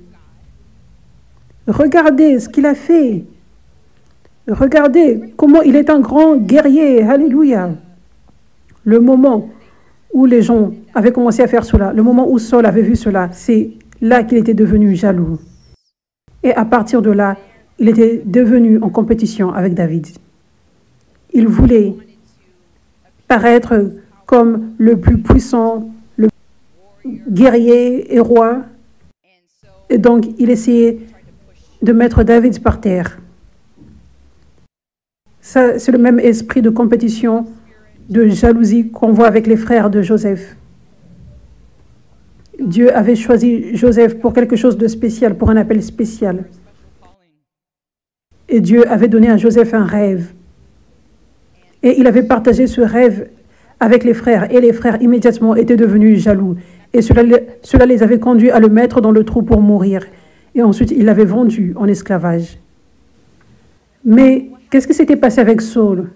Regardez ce qu'il a fait. Regardez comment il est un grand guerrier. Alléluia. » Le moment où les gens avaient commencé à faire cela, le moment où Saul avait vu cela, c'est là qu'il était devenu jaloux. Et à partir de là, il était devenu en compétition avec David. Il voulait paraître comme le plus puissant, le guerrier et roi. Et donc, il essayait de mettre David par terre. Ça, c'est le même esprit de compétition, de jalousie qu'on voit avec les frères de Joseph. Dieu avait choisi Joseph pour quelque chose de spécial, pour un appel spécial. Et Dieu avait donné à Joseph un rêve. Et il avait partagé ce rêve avec les frères. Et les frères immédiatement étaient devenus jaloux. Et cela les avait conduits à le mettre dans le trou pour mourir. Et ensuite, il l'avait vendu en esclavage. Mais qu'est-ce qui s'était passé avec Saul?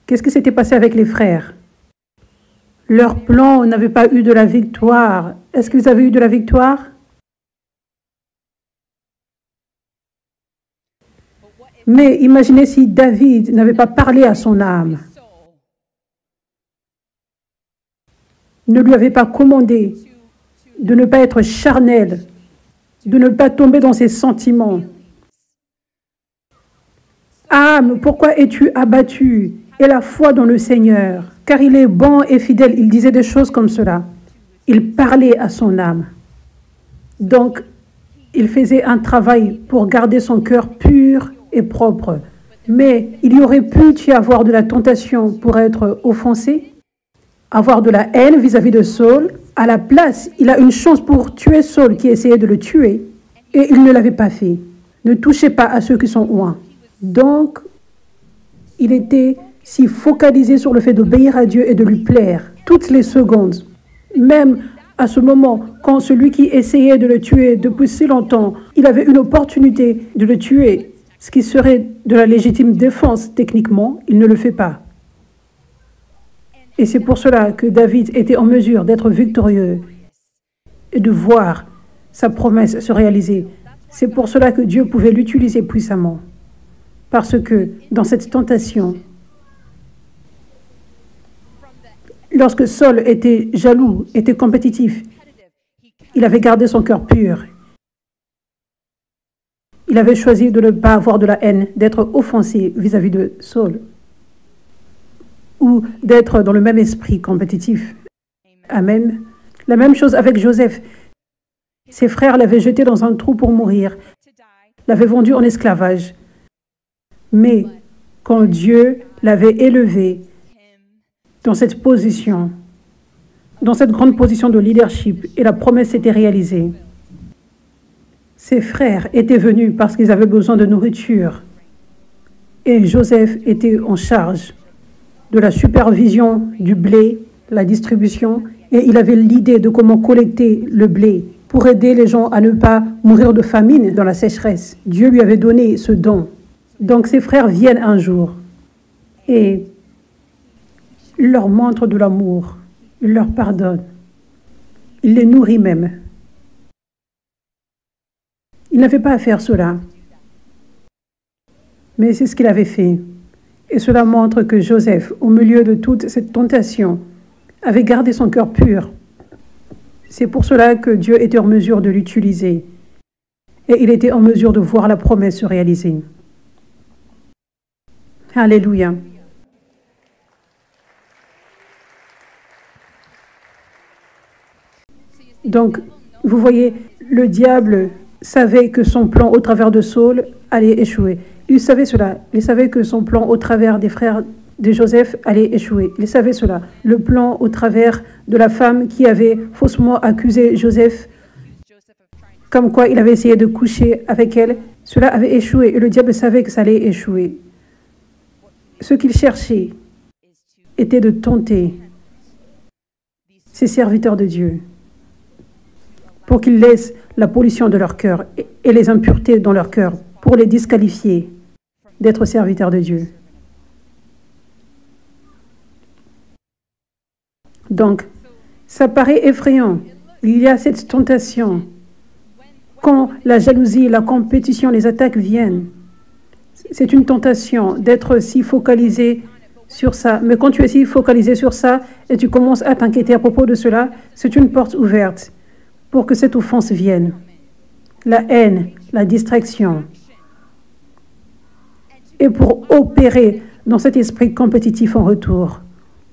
Qu'est-ce qui s'était passé avec les frères? Leur plan n'avait pas eu de la victoire. Est-ce qu'ils avaient eu de la victoire? Mais imaginez si David n'avait pas parlé à son âme, ne lui avait pas commandé de ne pas être charnel, de ne pas tomber dans ses sentiments. Âme, pourquoi es-tu abattue? Et la foi dans le Seigneur, car il est bon et fidèle. Il disait des choses comme cela. Il parlait à son âme. Donc, il faisait un travail pour garder son cœur pur et propre. Mais il y aurait pu y avoir de la tentation pour être offensé, avoir de la haine vis-à-vis de Saul. À la place, il a une chance pour tuer Saul qui essayait de le tuer. Et il ne l'avait pas fait. Ne touchez pas à ceux qui sont loin. Donc, il était si focalisé sur le fait d'obéir à Dieu et de lui plaire toutes les secondes. Même à ce moment, quand celui qui essayait de le tuer depuis si longtemps, il avait une opportunité de le tuer, ce qui serait de la légitime défense techniquement, il ne le fait pas. Et c'est pour cela que David était en mesure d'être victorieux et de voir sa promesse se réaliser. C'est pour cela que Dieu pouvait l'utiliser puissamment. Parce que dans cette tentation, lorsque Saul était jaloux, était compétitif, il avait gardé son cœur pur. Il avait choisi de ne pas avoir de la haine, d'être offensé vis-à-vis de Saul, ou d'être dans le même esprit compétitif. Amen. La même chose avec Joseph. Ses frères l'avaient jeté dans un trou pour mourir, l'avaient vendu en esclavage. Mais quand Dieu l'avait élevé dans cette position, dans cette grande position de leadership, et la promesse s'était réalisée, ses frères étaient venus parce qu'ils avaient besoin de nourriture. Et Joseph était en charge de la supervision du blé, la distribution, et il avait l'idée de comment collecter le blé pour aider les gens à ne pas mourir de famine dans la sécheresse. Dieu lui avait donné ce don. Donc ses frères viennent un jour et il leur montre de l'amour, il leur pardonne, il les nourrit même. Il n'avait pas à faire cela, mais c'est ce qu'il avait fait. Et cela montre que Joseph, au milieu de toute cette tentation, avait gardé son cœur pur. C'est pour cela que Dieu était en mesure de l'utiliser et il était en mesure de voir la promesse se réaliser. Alléluia. Donc, vous voyez, le diable savait que son plan au travers de Saul allait échouer. Il savait cela. Il savait que son plan au travers des frères de Joseph allait échouer. Il savait cela. Le plan au travers de la femme qui avait faussement accusé Joseph, comme quoi il avait essayé de coucher avec elle, cela avait échoué et le diable savait que ça allait échouer. Ce qu'il cherchait était de tenter ces serviteurs de Dieu pour qu'ils laissent la pollution de leur cœur et les impuretés dans leur cœur pour les disqualifier d'être serviteurs de Dieu. Donc, ça paraît effrayant. Il y a cette tentation. Quand la jalousie, la compétition, les attaques viennent, c'est une tentation d'être si focalisé sur ça. Mais quand tu es si focalisé sur ça et tu commences à t'inquiéter à propos de cela, c'est une porte ouverte pour que cette offense vienne. La haine, la distraction. Et pour opérer dans cet esprit compétitif en retour.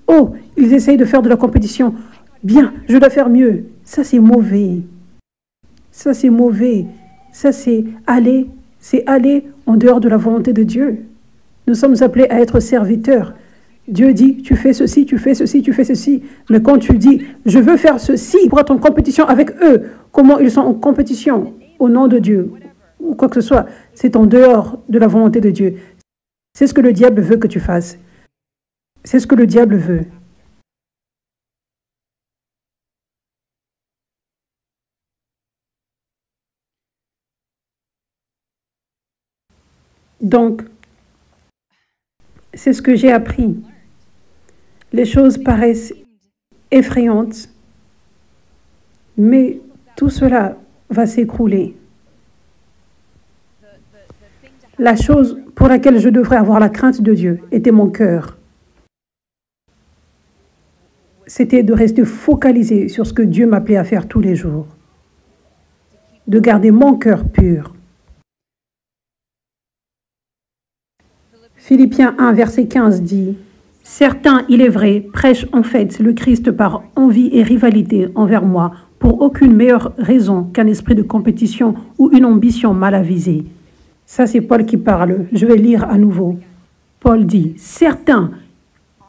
Oh, ils essayent de faire de la compétition. Bien, je dois faire mieux. Ça, c'est mauvais. Ça, c'est mauvais. Ça, c'est aller en dehors de la volonté de Dieu. Nous sommes appelés à être serviteurs. Dieu dit, tu fais ceci, tu fais ceci, tu fais ceci. Mais quand tu dis, je veux faire ceci pour être en compétition avec eux, comment ils sont en compétition au nom de Dieu, ou quoi que ce soit, c'est en dehors de la volonté de Dieu. C'est ce que le diable veut que tu fasses. C'est ce que le diable veut. Donc, c'est ce que j'ai appris. Les choses paraissent effrayantes, mais tout cela va s'écrouler. La chose pour laquelle je devrais avoir la crainte de Dieu était mon cœur. C'était de rester focalisé sur ce que Dieu m'appelait à faire tous les jours. De garder mon cœur pur. Philippiens 1, verset 15 dit « Certains, il est vrai, prêchent en fait le Christ par envie et rivalité envers moi, pour aucune meilleure raison qu'un esprit de compétition ou une ambition mal avisée. » Ça, c'est Paul qui parle. Je vais lire à nouveau. Paul dit « Certains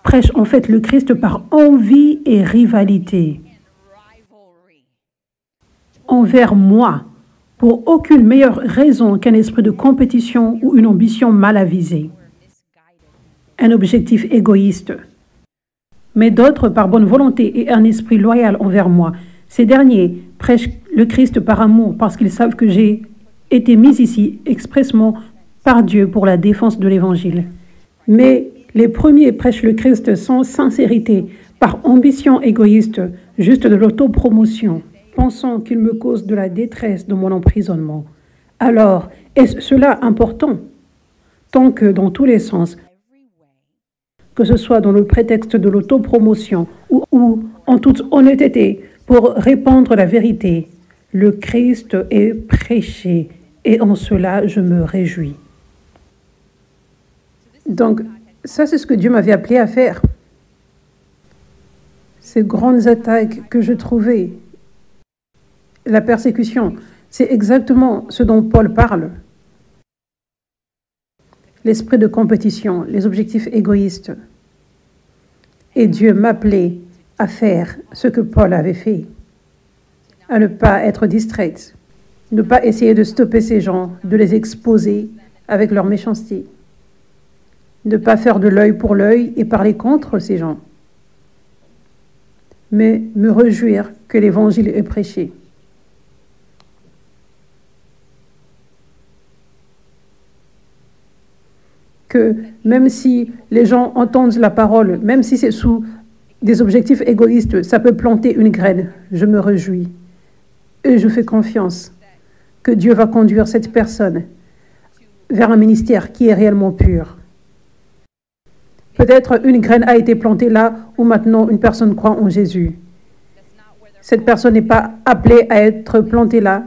prêchent en fait le Christ par envie et rivalité envers moi, pour aucune meilleure raison qu'un esprit de compétition ou une ambition mal avisée. » Un objectif égoïste. Mais d'autres par bonne volonté et un esprit loyal envers moi. Ces derniers prêchent le Christ par amour parce qu'ils savent que j'ai été mis ici expressément par Dieu pour la défense de l'Évangile. Mais les premiers prêchent le Christ sans sincérité, par ambition égoïste, juste de l'autopromotion, pensant qu'il me cause de la détresse dans mon emprisonnement. Alors, est-ce cela important? Tant que dans tous les sens, que ce soit dans le prétexte de l'autopromotion ou en toute honnêteté pour répandre la vérité, le Christ est prêché et en cela je me réjouis. Donc, ça c'est ce que Dieu m'avait appelé à faire. Ces grandes attaques que je trouvais, la persécution, c'est exactement ce dont Paul parle. L'esprit de compétition, les objectifs égoïstes. Et Dieu m'appelait à faire ce que Paul avait fait, à ne pas être distraite, ne pas essayer de stopper ces gens, de les exposer avec leur méchanceté, ne pas faire de l'œil pour l'œil et parler contre ces gens, mais me réjouir que l'Évangile est prêché. Que même si les gens entendent la parole, même si c'est sous des objectifs égoïstes, ça peut planter une graine. Je me réjouis. Et je fais confiance que Dieu va conduire cette personne vers un ministère qui est réellement pur. Peut-être une graine a été plantée là où maintenant une personne croit en Jésus. Cette personne n'est pas appelée à être plantée là,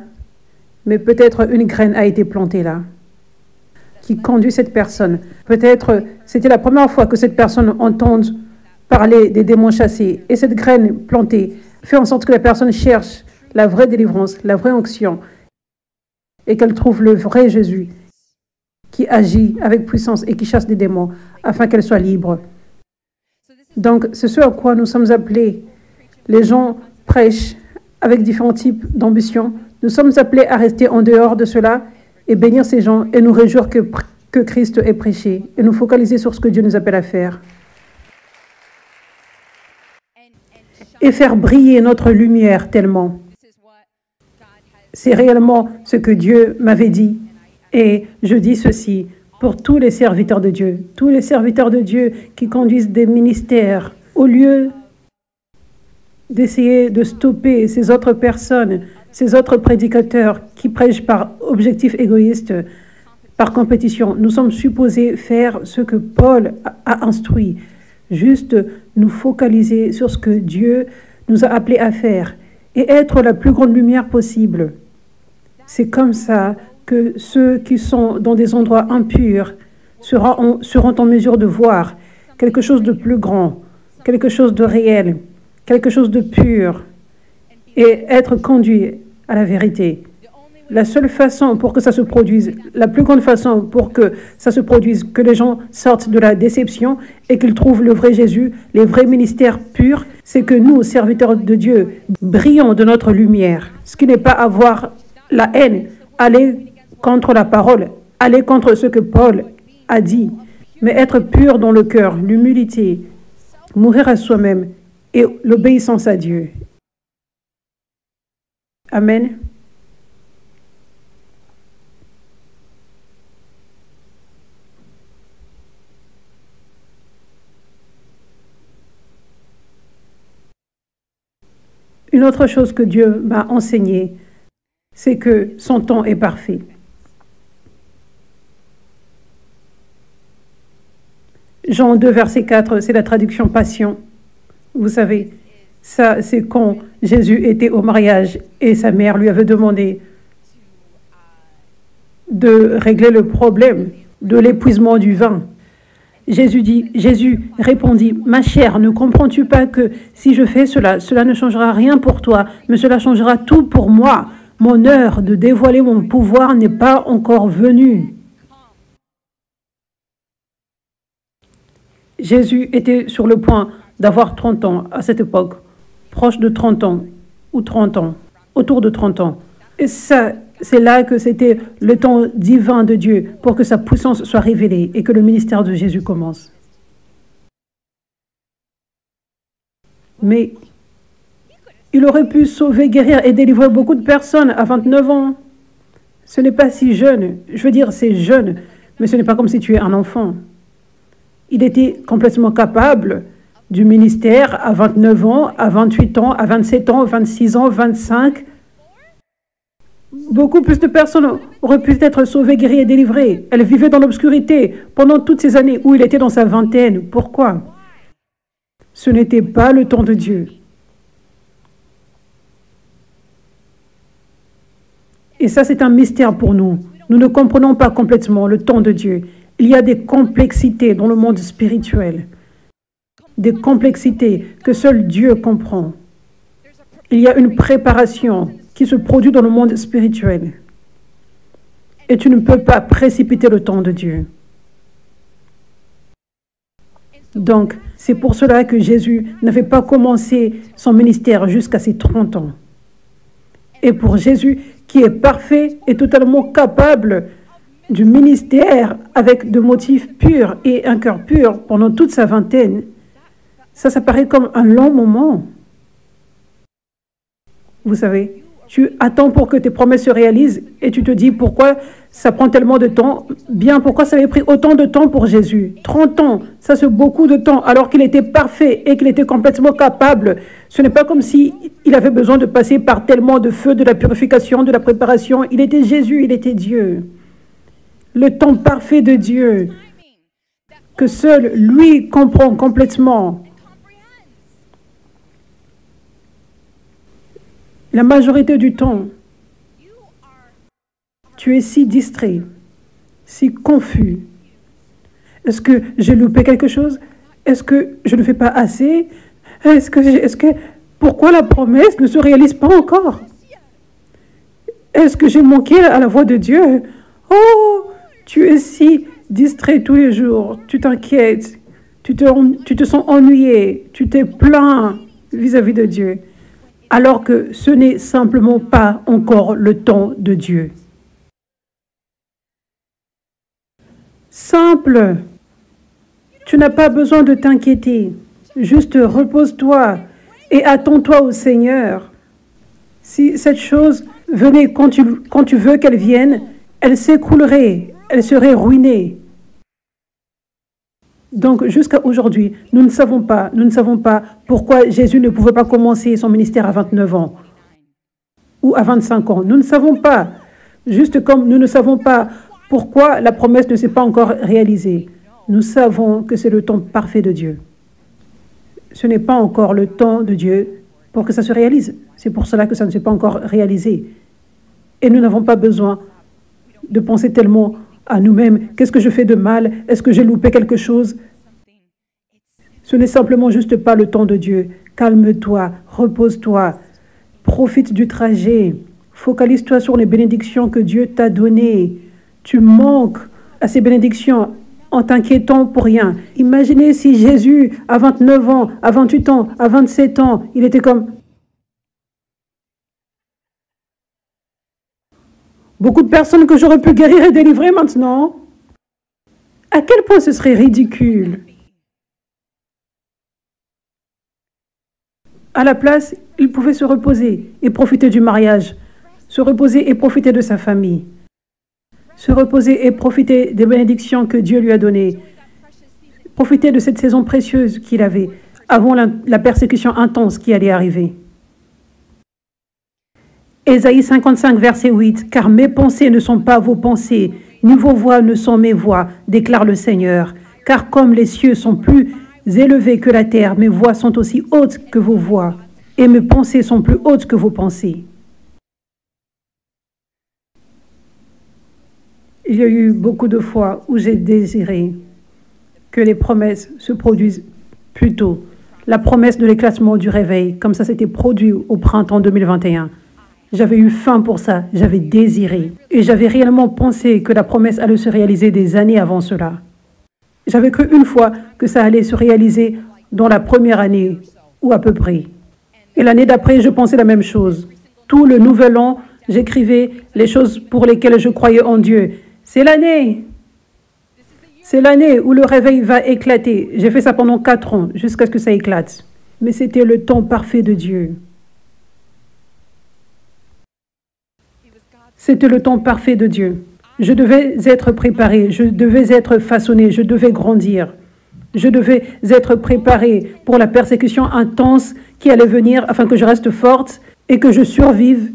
mais peut-être une graine a été plantée là, qui conduit cette personne. Peut-être c'était la première fois que cette personne entend parler des démons chassés. Et cette graine plantée fait en sorte que la personne cherche la vraie délivrance, la vraie onction, et qu'elle trouve le vrai Jésus qui agit avec puissance et qui chasse des démons afin qu'elle soit libre. Donc, c'est ce à quoi nous sommes appelés. Les gens prêchent avec différents types d'ambitions. Nous sommes appelés à rester en dehors de cela et bénir ces gens et nous réjouir que Christ est prêché et nous focaliser sur ce que Dieu nous appelle à faire. Et faire briller notre lumière tellement. C'est réellement ce que Dieu m'avait dit. Et je dis ceci pour tous les serviteurs de Dieu qui conduisent des ministères, au lieu d'essayer de stopper ces autres personnes, ces autres prédicateurs qui prêchent par objectif égoïste, par compétition. Nous sommes supposés faire ce que Paul a instruit, juste nous focaliser sur ce que Dieu nous a appelés à faire et être la plus grande lumière possible. C'est comme ça que ceux qui sont dans des endroits impurs seront en mesure de voir quelque chose de plus grand, quelque chose de réel, quelque chose de pur et être conduit à la vérité. La seule façon pour que ça se produise, la plus grande façon pour que ça se produise, que les gens sortent de la déception et qu'ils trouvent le vrai Jésus, les vrais ministères purs, c'est que nous, serviteurs de Dieu, brillons de notre lumière. Ce qui n'est pas avoir la haine, aller contre la parole, aller contre ce que Paul a dit, mais être pur dans le cœur, l'humilité, mourir à soi-même et l'obéissance à Dieu. Amen. Une autre chose que Dieu m'a enseigné, c'est que son temps est parfait. Jean 2, verset 4, c'est la traduction Passion. Vous savez, ça, c'est quand Jésus était au mariage et sa mère lui avait demandé de régler le problème de l'épuisement du vin. Jésus répondit, « Ma chère, ne comprends-tu pas que si je fais cela, cela ne changera rien pour toi, mais cela changera tout pour moi. Mon heure de dévoiler mon pouvoir n'est pas encore venue. » Jésus était sur le point d'avoir 30 ans à cette époque, proche de 30 ans ou 30 ans, autour de 30 ans. Et ça, c'est là que c'était le temps divin de Dieu pour que sa puissance soit révélée et que le ministère de Jésus commence. Mais il aurait pu sauver, guérir et délivrer beaucoup de personnes à 29 ans. Ce n'est pas si jeune. Je veux dire, c'est jeune, mais ce n'est pas comme si tu es un enfant. Il était complètement capable du ministère à 29 ans, à 28 ans, à 27 ans, 26 ans, 25. Beaucoup plus de personnes auraient pu être sauvées, guéries et délivrées. Elle vivait dans l'obscurité pendant toutes ces années où il était dans sa vingtaine. Pourquoi? Ce n'était pas le temps de Dieu. Et ça, c'est un mystère pour nous. Nous ne comprenons pas complètement le temps de Dieu. Il y a des complexités dans le monde spirituel. Des complexités que seul Dieu comprend. Il y a une préparation qui se produit dans le monde spirituel. Et tu ne peux pas précipiter le temps de Dieu. Donc, c'est pour cela que Jésus n'avait pas commencé son ministère jusqu'à ses 30 ans. Et pour Jésus, qui est parfait et totalement capable du ministère avec de motifs purs et un cœur pur pendant toute sa vingtaine, ça paraît comme un long moment. Vous savez, tu attends pour que tes promesses se réalisent et tu te dis pourquoi ça prend tellement de temps. Bien, pourquoi ça avait pris autant de temps pour Jésus? 30 ans, ça c'est beaucoup de temps alors qu'il était parfait et qu'il était complètement capable. Ce n'est pas comme si il avait besoin de passer par tellement de feu, de la purification, de la préparation. Il était Jésus, il était Dieu. Le temps parfait de Dieu que seul lui comprend complètement. La majorité du temps, tu es si distrait, si confus. Est-ce que j'ai loupé quelque chose? Est-ce que je ne fais pas assez? Pourquoi la promesse ne se réalise pas encore? Est-ce que j'ai manqué à la voix de Dieu? Oh, tu es si distrait tous les jours. Tu t'inquiètes. tu te sens ennuyé, tu t'es plaint vis-à-vis de Dieu, alors que ce n'est simplement pas encore le temps de Dieu. Simple. Tu n'as pas besoin de t'inquiéter. Juste repose-toi et attends-toi au Seigneur. Si cette chose venait quand tu veux qu'elle vienne, elle s'écroulerait, elle serait ruinée. Donc jusqu'à aujourd'hui, nous ne savons pas pourquoi Jésus ne pouvait pas commencer son ministère à 29 ans ou à 25 ans. Nous ne savons pas, juste comme nous ne savons pas pourquoi la promesse ne s'est pas encore réalisée. Nous savons que c'est le temps parfait de Dieu. Ce n'est pas encore le temps de Dieu pour que ça se réalise. C'est pour cela que ça ne s'est pas encore réalisé. Et nous n'avons pas besoin de penser tellement à nous-mêmes. Qu'est-ce que je fais de mal? Est-ce que j'ai loupé quelque chose? Ce n'est simplement juste pas le temps de Dieu. Calme-toi, repose-toi, profite du trajet. Focalise-toi sur les bénédictions que Dieu t'a données. Tu manques à ces bénédictions en t'inquiétant pour rien. Imaginez si Jésus, à 29 ans, à 28 ans, à 27 ans, il était comme... Beaucoup de personnes que j'aurais pu guérir et délivrer maintenant. À quel point ce serait ridicule. À la place, il pouvait se reposer et profiter du mariage, se reposer et profiter de sa famille, se reposer et profiter des bénédictions que Dieu lui a données, profiter de cette saison précieuse qu'il avait avant la persécution intense qui allait arriver. Ésaïe 55, verset 8, « Car mes pensées ne sont pas vos pensées, ni vos voix ne sont mes voix, déclare le Seigneur. Car comme les cieux sont plus élevés que la terre, mes voix sont aussi hautes que vos voix, et mes pensées sont plus hautes que vos pensées. » Il y a eu beaucoup de fois où j'ai désiré que les promesses se produisent plus tôt. La promesse de l'éclatement du réveil, comme ça s'était produit au printemps 2021. J'avais eu faim pour ça, j'avais désiré. Et j'avais réellement pensé que la promesse allait se réaliser des années avant cela. J'avais cru une fois que ça allait se réaliser dans la première année, ou à peu près. Et l'année d'après, je pensais la même chose. Tout le nouvel an, j'écrivais les choses pour lesquelles je croyais en Dieu. C'est l'année où le réveil va éclater. J'ai fait ça pendant 4 ans, jusqu'à ce que ça éclate. Mais c'était le temps parfait de Dieu. C'était le temps parfait de Dieu. Je devais être préparé, je devais être façonné, je devais grandir. Je devais être préparé pour la persécution intense qui allait venir afin que je reste forte et que je survive.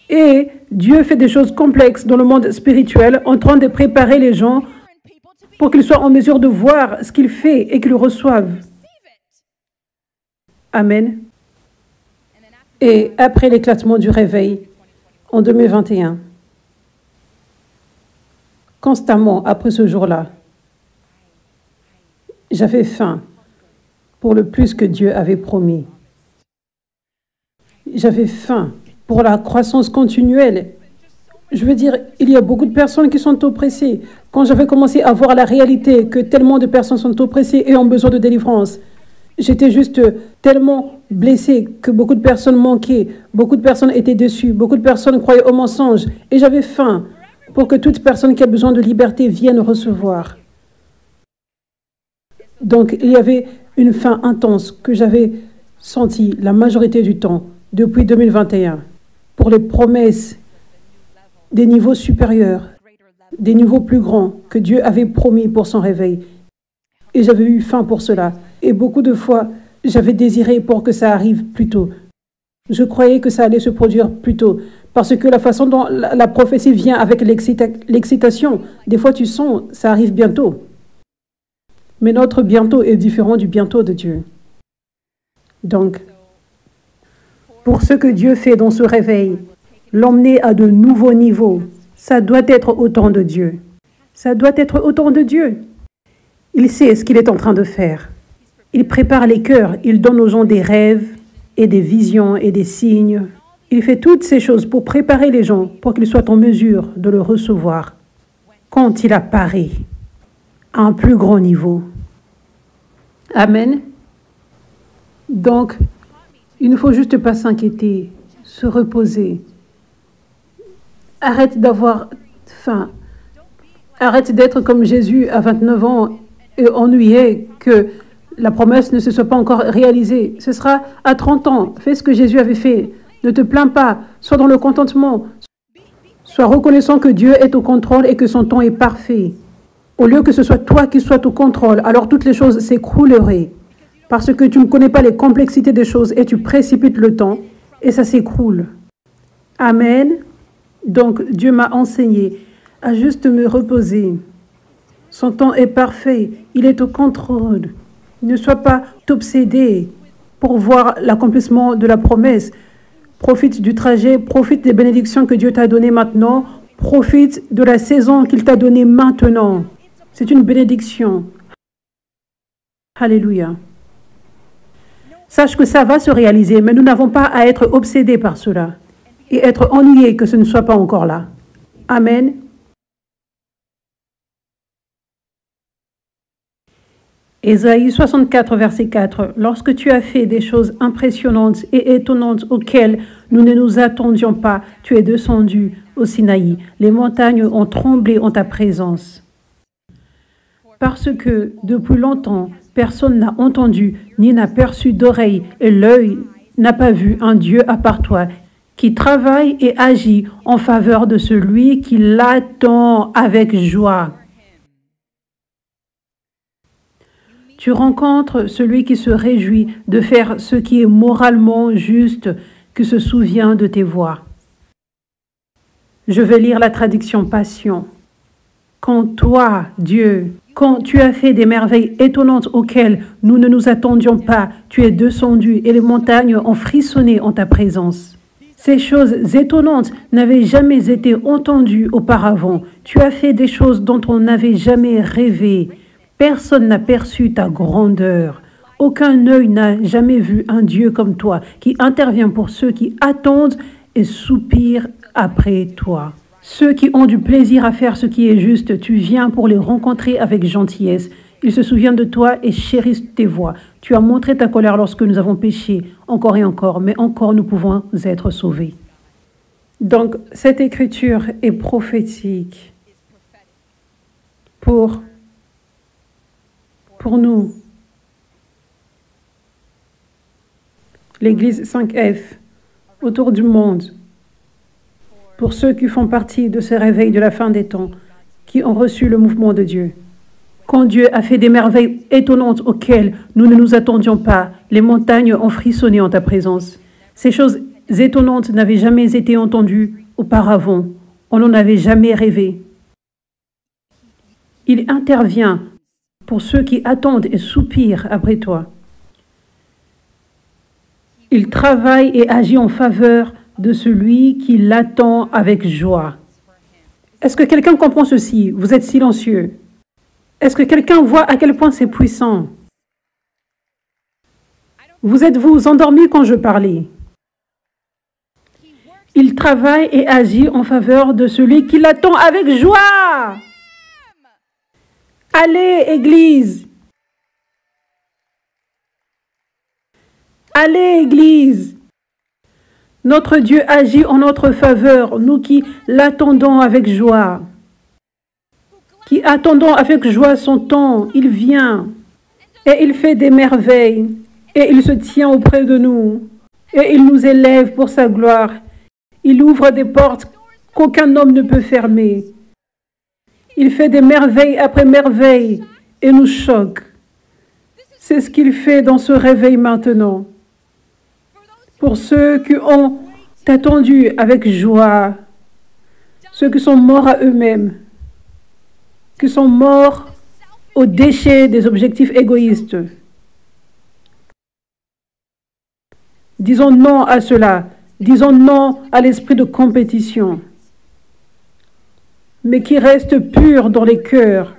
Et Dieu fait des choses complexes dans le monde spirituel en train de préparer les gens pour qu'ils soient en mesure de voir ce qu'il fait et qu'ils le reçoivent. Amen. Et après l'éclatement du réveil, en 2021, constamment après ce jour-là, j'avais faim pour le plus que Dieu avait promis. J'avais faim pour la croissance continuelle. Je veux dire, il y a beaucoup de personnes qui sont oppressées. Quand j'avais commencé à voir la réalité que tellement de personnes sont oppressées et ont besoin de délivrance, j'étais juste tellement blessée que beaucoup de personnes manquaient, beaucoup de personnes étaient déçues, beaucoup de personnes croyaient aux mensonges. Et j'avais faim pour que toute personne qui a besoin de liberté vienne recevoir. Donc, il y avait une faim intense que j'avais sentie la majorité du temps, depuis 2021, pour les promesses des niveaux supérieurs, des niveaux plus grands que Dieu avait promis pour son réveil. Et j'avais eu faim pour cela. Et beaucoup de fois, j'avais désiré pour que ça arrive plus tôt. Je croyais que ça allait se produire plus tôt. Parce que la façon dont la prophétie vient avec l'excitation, des fois tu sens, ça arrive bientôt. Mais notre bientôt est différent du bientôt de Dieu. Donc, pour ce que Dieu fait dans ce réveil, l'emmener à de nouveaux niveaux, ça doit être au temps de Dieu. Ça doit être au temps de Dieu. Il sait ce qu'il est en train de faire. Il prépare les cœurs, il donne aux gens des rêves et des visions et des signes. Il fait toutes ces choses pour préparer les gens, pour qu'ils soient en mesure de le recevoir quand il apparaît à un plus grand niveau. Amen. Donc, il ne faut juste pas s'inquiéter, se reposer. Arrête d'avoir faim. Arrête d'être comme Jésus à 29 ans et ennuyé que la promesse ne se soit pas encore réalisée. Ce sera à 30 ans. Fais ce que Jésus avait fait. Ne te plains pas. Sois dans le contentement. Sois reconnaissant que Dieu est au contrôle et que son temps est parfait. Au lieu que ce soit toi qui sois au contrôle, alors toutes les choses s'écrouleraient. Parce que tu ne connais pas les complexités des choses et tu précipites le temps et ça s'écroule. Amen. Donc Dieu m'a enseigné à juste me reposer. Son temps est parfait. Il est au contrôle. Ne sois pas obsédé pour voir l'accomplissement de la promesse. Profite du trajet, profite des bénédictions que Dieu t'a données maintenant. Profite de la saison qu'il t'a donnée maintenant. C'est une bénédiction. Alléluia. Sache que ça va se réaliser, mais nous n'avons pas à être obsédés par cela et être ennuyés que ce ne soit pas encore là. Amen. Ésaïe 64, verset 4. Lorsque tu as fait des choses impressionnantes et étonnantes auxquelles nous ne nous attendions pas, tu es descendu au Sinaï. Les montagnes ont tremblé en ta présence. Parce que depuis longtemps, personne n'a entendu ni n'a perçu d'oreille et l'œil n'a pas vu un Dieu à part toi qui travaille et agit en faveur de celui qui l'attend avec joie. Tu rencontres celui qui se réjouit de faire ce qui est moralement juste, qui se souvient de tes voies. Je vais lire la traduction Passion. Quand toi, Dieu, quand tu as fait des merveilles étonnantes auxquelles nous ne nous attendions pas, tu es descendu et les montagnes ont frissonné en ta présence. Ces choses étonnantes n'avaient jamais été entendues auparavant. Tu as fait des choses dont on n'avait jamais rêvé. Personne n'a perçu ta grandeur. Aucun œil n'a jamais vu un Dieu comme toi, qui intervient pour ceux qui attendent et soupirent après toi. Ceux qui ont du plaisir à faire ce qui est juste, tu viens pour les rencontrer avec gentillesse. Ils se souviennent de toi et chérissent tes voies. Tu as montré ta colère lorsque nous avons péché, encore et encore, mais encore nous pouvons être sauvés. Donc, cette écriture est prophétique pour nous. L'Église 5F, autour du monde, pour ceux qui font partie de ce réveil de la fin des temps, qui ont reçu le mouvement de Dieu. Quand Dieu a fait des merveilles étonnantes auxquelles nous ne nous attendions pas, les montagnes ont frissonné en ta présence. Ces choses étonnantes n'avaient jamais été entendues auparavant. On n'en avait jamais rêvé. Il intervient pour ceux qui attendent et soupirent après toi. Il travaille et agit en faveur de celui qui l'attend avec joie. Est-ce que quelqu'un comprend ceci? Vous êtes silencieux. Est-ce que quelqu'un voit à quel point c'est puissant? Vous êtes-vous endormis quand je parlais? Il travaille et agit en faveur de celui qui l'attend avec joie. Allez, Église! Allez, Église! Notre Dieu agit en notre faveur, nous qui l'attendons avec joie. Qui attendons avec joie son temps, il vient et il fait des merveilles et il se tient auprès de nous et il nous élève pour sa gloire. Il ouvre des portes qu'aucun homme ne peut fermer. Il fait des merveilles après merveilles et nous choque. C'est ce qu'il fait dans ce réveil maintenant. Pour ceux qui ont attendu avec joie, ceux qui sont morts à eux-mêmes, qui sont morts aux déchets des objectifs égoïstes. Disons non à cela. Disons non à l'esprit de compétition, mais qui reste pur dans les cœurs,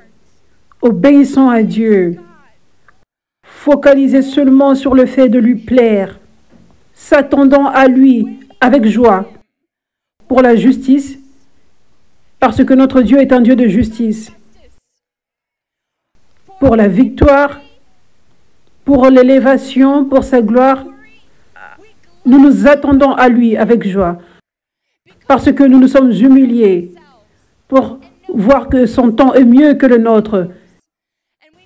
obéissant à Dieu, focalisé seulement sur le fait de lui plaire, s'attendant à lui avec joie pour la justice, parce que notre Dieu est un Dieu de justice, pour la victoire, pour l'élévation, pour sa gloire, nous nous attendons à lui avec joie, parce que nous nous sommes humiliés pour voir que son temps est mieux que le nôtre.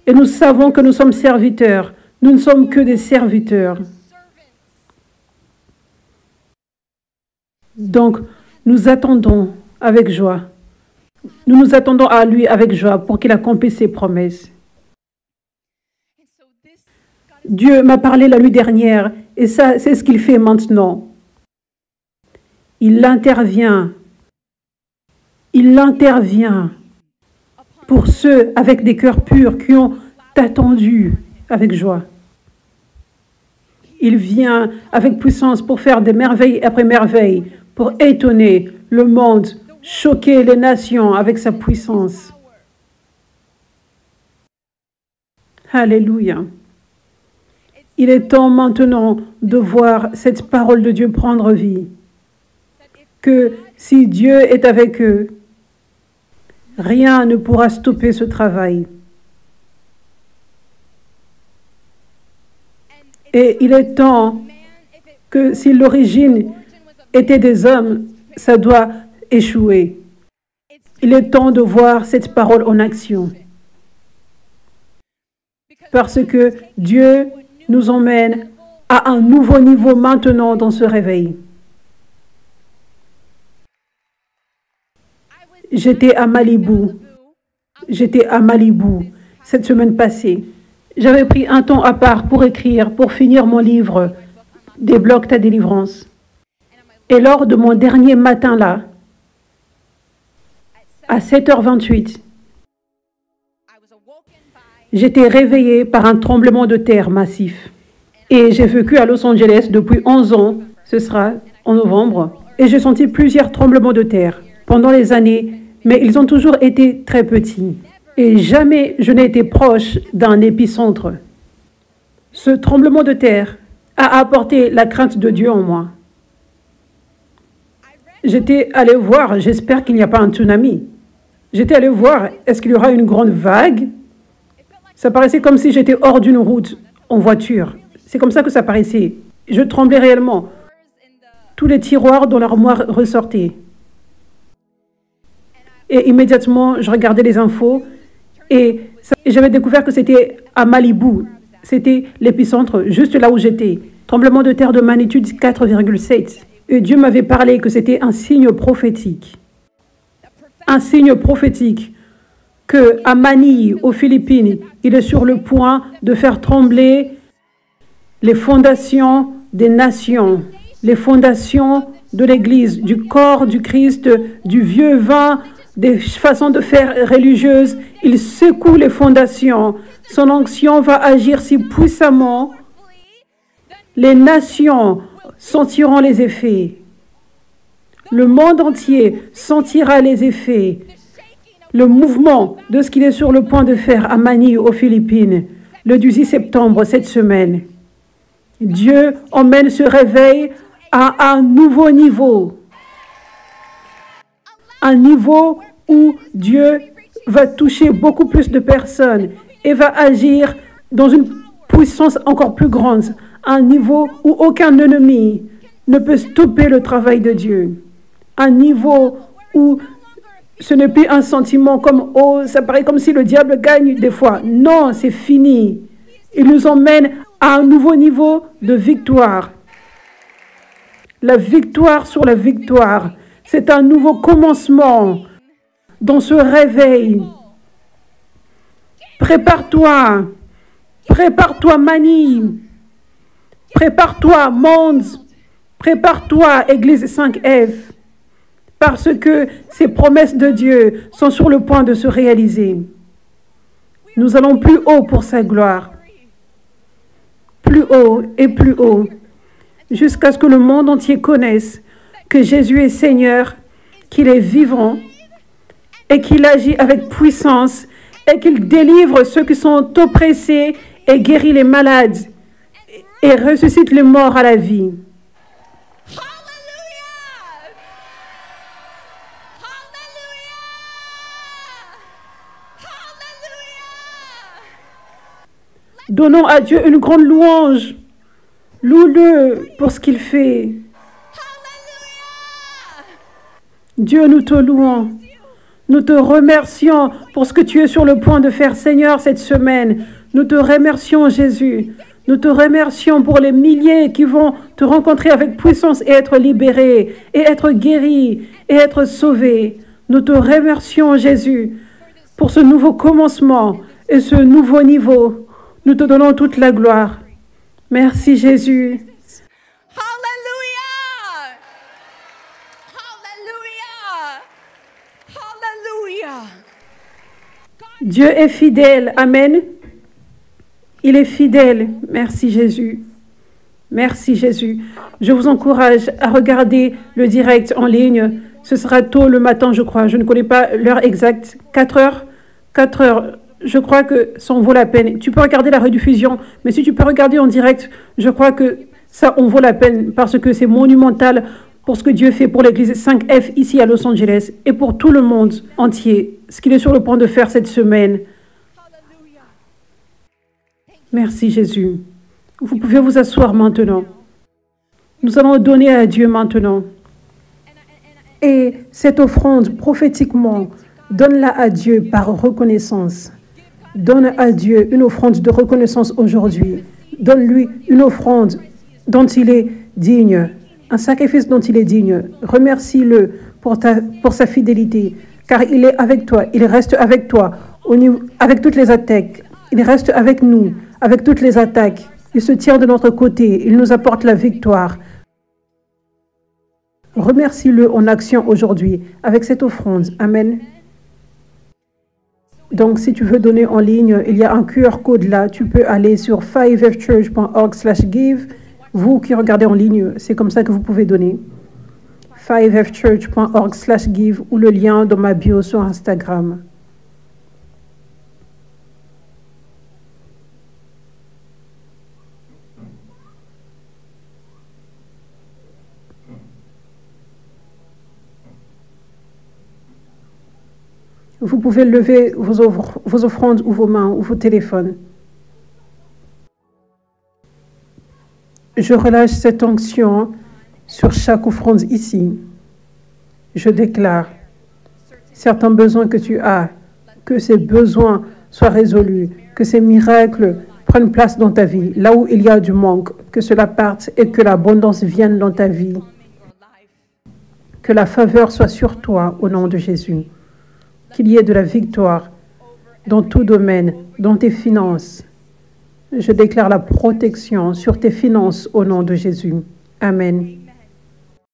Et nous savons que nous sommes serviteurs. Nous ne sommes que des serviteurs. Donc, nous attendons avec joie. Nous nous attendons à lui avec joie pour qu'il accomplisse ses promesses. Dieu m'a parlé la nuit dernière et ça, c'est ce qu'il fait maintenant. Il intervient. Il intervient pour ceux avec des cœurs purs qui ont attendu avec joie. Il vient avec puissance pour faire des merveilles après merveilles, pour étonner le monde, choquer les nations avec sa puissance. Alléluia. Il est temps maintenant de voir cette parole de Dieu prendre vie. Que si Dieu est avec eux, rien ne pourra stopper ce travail. Et il est temps que si l'origine était des hommes, ça doit échouer. Il est temps de voir cette parole en action. Parce que Dieu nous emmène à un nouveau niveau maintenant dans ce réveil. J'étais à Malibu cette semaine passée. J'avais pris un temps à part pour écrire, pour finir mon livre « Débloque ta délivrance ». Et lors de mon dernier matin là, à 7h28, j'étais réveillée par un tremblement de terre massif. Et j'ai vécu à Los Angeles depuis 11 ans, ce sera en novembre, et j'ai senti plusieurs tremblements de terre pendant les années, mais ils ont toujours été très petits. Et jamais je n'ai été proche d'un épicentre. Ce tremblement de terre a apporté la crainte de Dieu en moi. J'étais allé voir, j'espère qu'il n'y a pas un tsunami. J'étais allé voir, est-ce qu'il y aura une grande vague? Ça paraissait comme si j'étais hors d'une route, en voiture. C'est comme ça que ça paraissait. Je tremblais réellement. Tous les tiroirs dans l'armoire ressortaient. Et immédiatement, je regardais les infos et j'avais découvert que c'était à Malibu. C'était l'épicentre, juste là où j'étais. Tremblement de terre de magnitude 4,7. Et Dieu m'avait parlé que c'était un signe prophétique. Un signe prophétique qu'à Manille, aux Philippines, il est sur le point de faire trembler les fondations des nations, les fondations de l'Église, du corps du Christ, du vieux vin, des façons de faire religieuses. Il secoue les fondations. Son onction va agir si puissamment. Les nations sentiront les effets. Le monde entier sentira les effets. Le mouvement de ce qu'il est sur le point de faire à Manille, aux Philippines, le 18 septembre, cette semaine. Dieu emmène ce réveil à un nouveau niveau. Un niveau où Dieu va toucher beaucoup plus de personnes et va agir dans une puissance encore plus grande. Un niveau où aucun ennemi ne peut stopper le travail de Dieu. Un niveau où ce n'est plus un sentiment comme « oh, ça paraît comme si le diable gagne des fois ». Non, c'est fini. Il nous emmène à un nouveau niveau de victoire. La victoire sur la victoire. C'est un nouveau commencement dans ce réveil. Prépare-toi. Prépare-toi, Manille. Prépare-toi, monde. Prépare-toi, Église 5F. Parce que ces promesses de Dieu sont sur le point de se réaliser. Nous allons plus haut pour sa gloire. Plus haut et plus haut. Jusqu'à ce que le monde entier connaisse que Jésus est Seigneur, qu'il est vivant et qu'il agit avec puissance et qu'il délivre ceux qui sont oppressés et guérit les malades et ressuscite les morts à la vie. Donnons à Dieu une grande louange. Loue-le pour ce qu'il fait. Dieu, nous te louons. Nous te remercions pour ce que tu es sur le point de faire, Seigneur, cette semaine. Nous te remercions, Jésus. Nous te remercions pour les milliers qui vont te rencontrer avec puissance et être libérés, et être guéris, et être sauvés. Nous te remercions, Jésus, pour ce nouveau commencement et ce nouveau niveau. Nous te donnons toute la gloire. Merci, Jésus.
Hallelujah! Hallelujah! Hallelujah!
Dieu est fidèle. Amen. Il est fidèle. Merci, Jésus. Merci, Jésus. Je vous encourage à regarder le direct en ligne. Ce sera tôt le matin, je crois. Je ne connais pas l'heure exacte. 4 heures. 4 heures. Je crois que ça en vaut la peine. Tu peux regarder la rediffusion, mais si tu peux regarder en direct, je crois que ça en vaut la peine parce que c'est monumental pour ce que Dieu fait pour l'église 5F ici à Los Angeles et pour tout le monde entier. Ce qu'il est sur le point de faire cette semaine. Merci, Jésus. Vous pouvez vous asseoir maintenant. Nous allons donner à Dieu maintenant. Et cette offrande, prophétiquement, donne-la à Dieu par reconnaissance. Donne à Dieu une offrande de reconnaissance aujourd'hui. Donne-lui une offrande dont il est digne, un sacrifice dont il est digne. Remercie-le pour sa fidélité, car il est avec toi, il reste avec toi, avec toutes les attaques. Il reste avec nous, avec toutes les attaques. Il se tient de notre côté, il nous apporte la victoire. Remercie-le en action aujourd'hui avec cette offrande. Amen. Donc, si tu veux donner en ligne, il y a un QR code là. Tu peux aller sur 5fchurch.org/give. Vous qui regardez en ligne, c'est comme ça que vous pouvez donner. 5fchurch.org/give ou le lien dans ma bio sur Instagram. Vous pouvez lever vos offrandes ou vos mains ou vos téléphones. Je relâche cette onction sur chaque offrande ici. Je déclare certains besoins que tu as, que ces besoins soient résolus, que ces miracles prennent place dans ta vie. Là où il y a du manque, que cela parte et que l'abondance vienne dans ta vie. Que la faveur soit sur toi au nom de Jésus. Qu'il y ait de la victoire dans tout domaine, dans tes finances. Je déclare la protection sur tes finances au nom de Jésus. Amen.